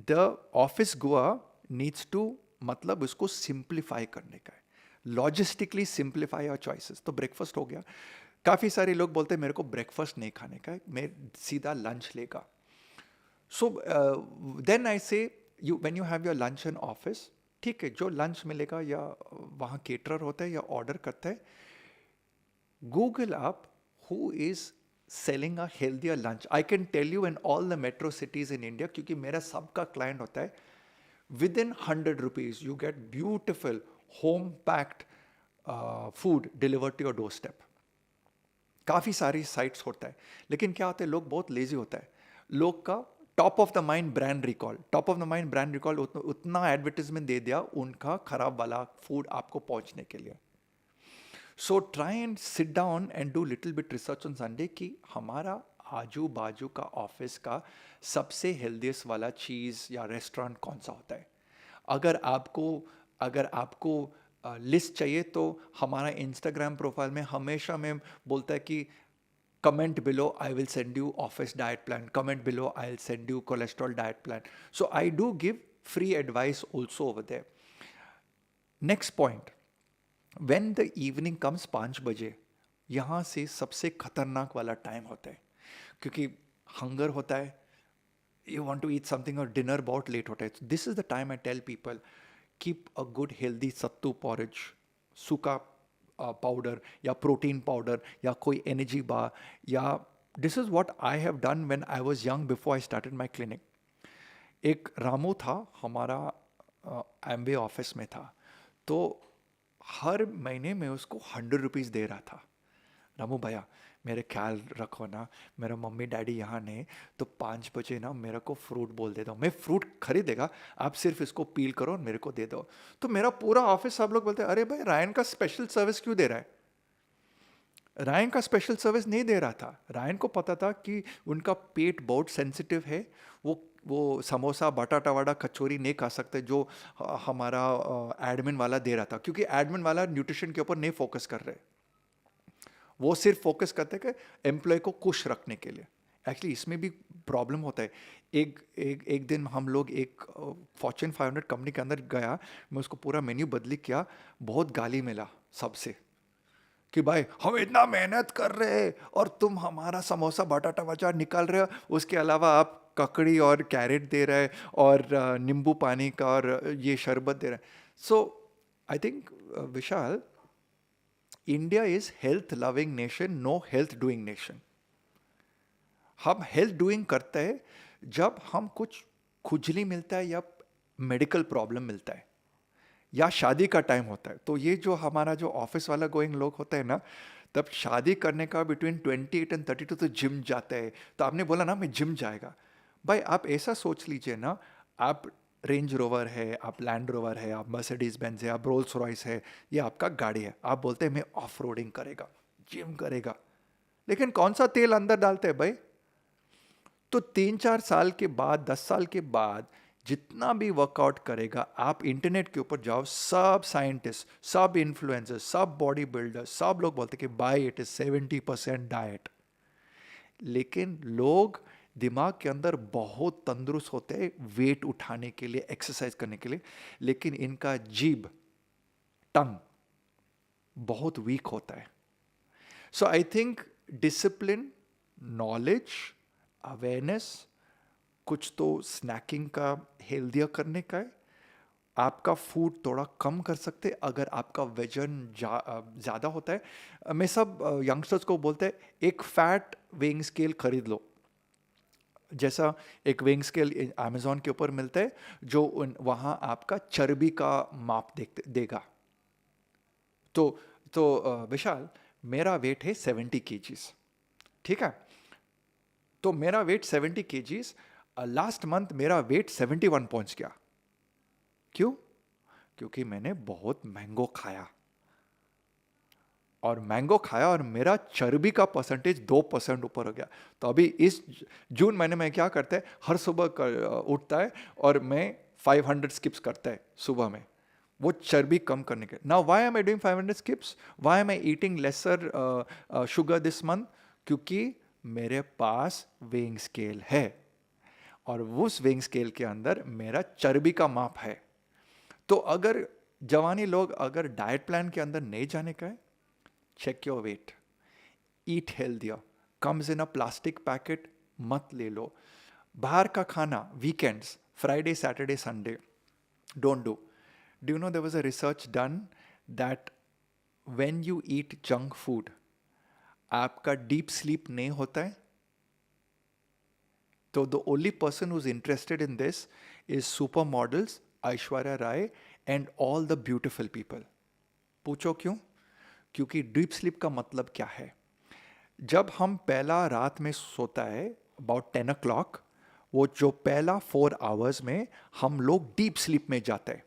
The office goer needs to, मतलब उसको सिंप्लीफाई करने का है, लॉजिस्टिकली सिंप्लीफाई और चॉइसेस। तो ब्रेकफास्ट हो गया। काफ़ी सारे लोग बोलते हैं मेरे को ब्रेकफास्ट नहीं खाने का है, मैं सीधा लंच लेगा। सो देन आई से you when you have your lunch in office, ठीक है, जो लंच मिलेगा या वहाँ केटरर होता है या ऑर्डर करता है, Google up who is selling a healthier lunch. I can tell you in all the metro cities in India, क्योंकि मेरा सबका क्लाइंट होता है, within 100 rupees you get beautiful home packed food delivered to your doorstep. काफ़ी सारी साइट्स होता है, लेकिन क्या होता है, लोग बहुत लेजी होता है। लोग का top of the mind brand recall, top of the mind brand recall, उतना एडवर्टीजमेंट दे दिया उनका खराब वाला फूड आपको पहुंचने के लिए। So try and sit down and do little bit research on Sunday कि हमारा आजू बाजू का ऑफिस का सबसे हेल्दीएस्ट वाला चीज़ या रेस्टोरेंट कौन सा होता है। अगर आपको लिस्ट चाहिए तो हमारा इंस्टाग्राम प्रोफाइल में हमेशा मैं बोलता है कि comment below, I will send you office diet plan, comment below, I will send you cholesterol diet plan. So I do give free advice also over there. Next point, when the evening comes 5 बजे, यहाँ से सबसे खतरनाक वाला टाइम होता है, क्योंकि हंगर होता है, you want to eat something, और डिनर बहुत लेट होता है। This is the time I tell people, keep a good healthy sattu porridge, सूखा पाउडर या प्रोटीन पाउडर या कोई एनर्जी बार, या this is what I have done when I was young before I started my clinic. एक रामू था हमारा, एम्बे ऑफिस में था, तो हर महीने में उसको 100 रुपीज़ दे रहा था। रामू भैया मेरे ख्याल रखो ना, मेरा मम्मी डैडी यहाँ नहीं, तो 5 बजे ना मेरे को फ्रूट बोल दे दो, मैं फ्रूट खरीदेगा, आप सिर्फ इसको पील करो और मेरे को दे दो। तो मेरा पूरा ऑफिस सब लोग बोलते हैं, अरे भाई रायन का स्पेशल सर्विस क्यों दे रहा है? रायन का स्पेशल सर्विस नहीं दे रहा था। रायन को पता था कि उनका पेट बहुत सेंसिटिव है, वो समोसा, बटाटा वाड़ा, कचौरी नहीं खा सकते जो हमारा एडमिन वाला दे रहा था, क्योंकि एडमिन वाला न्यूट्रिशन के ऊपर नहीं फोकस कर रहे, वो सिर्फ फोकस करते कि एम्प्लॉय को खुश रखने के लिए। एक्चुअली इसमें भी प्रॉब्लम होता है। एक दिन हम लोग एक फॉर्च्यून 500 कंपनी के अंदर गया, मैं उसको पूरा मेन्यू बदली किया, बहुत गाली मिला सबसे कि भाई हम इतना मेहनत कर रहे हैं और तुम हमारा समोसा बटाटा वचा निकाल रहे हो, उसके अलावा आप ककड़ी और कैरेट दे रहे हैं और नींबू पानी का और ये शरबत दे रहे हैं। So I think Vishal, India is health loving nation, no health doing nation. हम हेल्थ डूइंग करते हैं जब हम कुछ खुजली मिलता है या मेडिकल प्रॉब्लम मिलता है या शादी का टाइम होता है। तो ये जो हमारा जो ऑफिस वाला गोइंग लोग होता है ना, तब शादी करने का बिटवीन 28 एंड 32 तो जिम जाता है। तो आपने बोला ना मैं जिम जाएगा, भाई आप ऐसा सोच लीजिए ना, आप रेंज रोवर है, आप लैंड रोवर है, आप मर्सिडीज बेंज है, आप रोल्स रॉयस है, ये आपका गाड़ी है, आप बोलते हैं मैं ऑफ रोडिंग करेगा, जिम करेगा, लेकिन कौन सा तेल अंदर डालते हैं भाई? तो 3-4 साल के बाद, 10 साल के बाद जितना भी वर्कआउट करेगा, आप इंटरनेट के ऊपर जाओ, सब साइंटिस्ट, सब इन्फ्लुएंसर्स, सब बॉडी बिल्डर्स, सब लोग बोलते कि बाय इट इज 70% डाइट। लेकिन लोग दिमाग के अंदर बहुत तंदुरुस्त होते हैं वेट उठाने के लिए, एक्सरसाइज करने के लिए, लेकिन इनका जीभ, टंग बहुत वीक होता है. So I think discipline, knowledge, awareness, कुछ तो स्नैकिंग का हेल्दियर करने का है. आपका फूड थोड़ा कम कर सकते अगर आपका वजन ज़्यादा होता है. मैं सब यंगस्टर्स को बोलते हैं एक फैट वेइंग स्केल खरीद लो. जैसा एक वेइंग स्केल अमेज़ॉन के ऊपर मिलता है जो वहाँ आपका चर्बी का माप देगा. तो विशाल, मेरा वेट है 70 kgs, ठीक है. तो मेरा वेट 70 kgs, लास्ट मंथ मेरा वेट 71 पहुंच गया. क्यों? क्योंकि मैंने बहुत मैंगो खाया, और मैंगो खाया और मेरा चर्बी का परसेंटेज 2% ऊपर हो गया. तो अभी इस जून महीने में क्या करता है, हर सुबह उठता है और मैं 500 स्किप्स करता है सुबह में, वो चर्बी कम करने के. Now why am I doing 500 skips, why am I eating lesser sugar this month? क्योंकि मेरे पास वेइंग स्केल है और उस वेइंग स्केल के अंदर मेरा चर्बी का माप है. तो अगर जवानी लोग अगर डाइट प्लान के अंदर नहीं जाने का है, check your weight, eat healthier, comes in a plastic packet मत ले लो. बाहर का खाना weekends, Friday, Saturday, Sunday, don't do. Do you know there was a research done that when you eat junk food, आपका डीप स्लीप नहीं होता है? तो the only person who's interested in this is supermodels, Aishwarya Rai and all the beautiful people. पूछो क्यों? क्योंकि डीप स्लीप का मतलब क्या है? जब हम पहला रात में सोता है about 10 o'clock, वो जो पहला 4 hours में हम लोग डीप स्लीप में जाते हैं.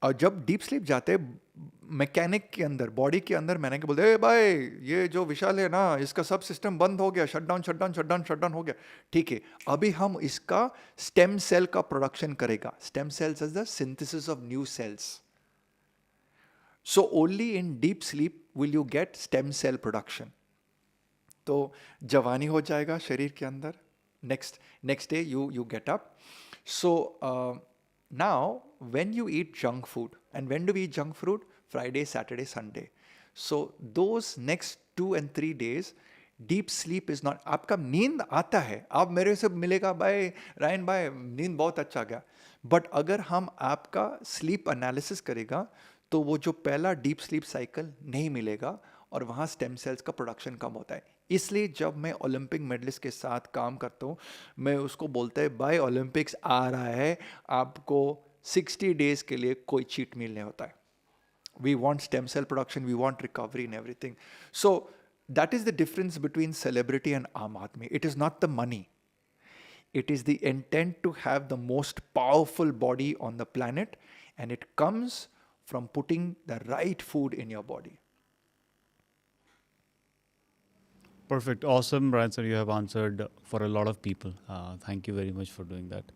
और जब डीप स्लीप जाते मैकेनिक के अंदर, बॉडी के अंदर, मैंने के बोलते भाई ये जो विशाल है ना, इसका सब सिस्टम बंद हो गया, शटडाउन हो गया. ठीक है, अभी हम इसका स्टेम सेल का प्रोडक्शन करेगा. Stem cells is the synthesis of new cells. So only in deep sleep will you get stem cell production. तो जवानी हो जाएगा शरीर के अंदर. Next day you get up. So now when you eat junk food, and when do we eat junk food? Friday, Saturday, Sunday. So those next 2 and 3 days deep sleep is not. आपका नींद आता है, आप मेरे से मिलेगा भाई रायन भाई नींद बहुत अच्छा गया, बट अगर हम आपका स्लीप एनालिसिस करेगा तो वो जो पहला डीप स्लीप साइकिल नहीं मिलेगा और वहाँ स्टेम सेल्स का प्रोडक्शन कम होता है. इसलिए जब मैं ओलंपिक मेडलिस्ट के साथ काम करता हूँ, मैं उसको बोलता है भाई ओलंपिक्स आ रहा है, आपको 60 डेज के लिए कोई चीट मील नहीं होता है. We want stem cell production, we want recovery in everything. So that is the difference between celebrity and Aam Aadmi. It is not the money. It is the intent to have the most powerful body on the planet, and it comes from putting the right food in your body. Perfect. Awesome, Ryan sir. You have answered for a lot of people. Thank you very much for doing that.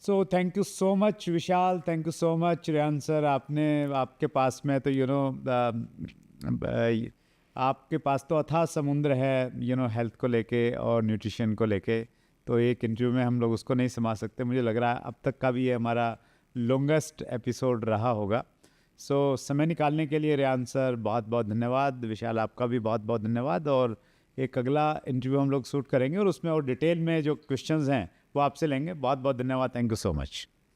So thank you so much Vishal, thank you so much Rehan sir. आपके पास में तो आपके पास तो अथाह समुद्र है हेल्थ को लेके और न्यूट्रिशन को लेके. तो एक इंटरव्यू में हम लोग उसको नहीं समा सकते. मुझे लग रहा है अब तक का भी ये हमारा लॉन्गेस्ट एपिसोड रहा होगा. सो समय निकालने के लिए रेहान सर बहुत बहुत धन्यवाद. विशाल आपका भी बहुत बहुत धन्यवाद. और एक अगला इंटरव्यू हम लोग शूट करेंगे और उसमें और डिटेल में जो क्वेश्चंस हैं वो आपसे लेंगे. बहुत बहुत धन्यवाद. Thank you so much.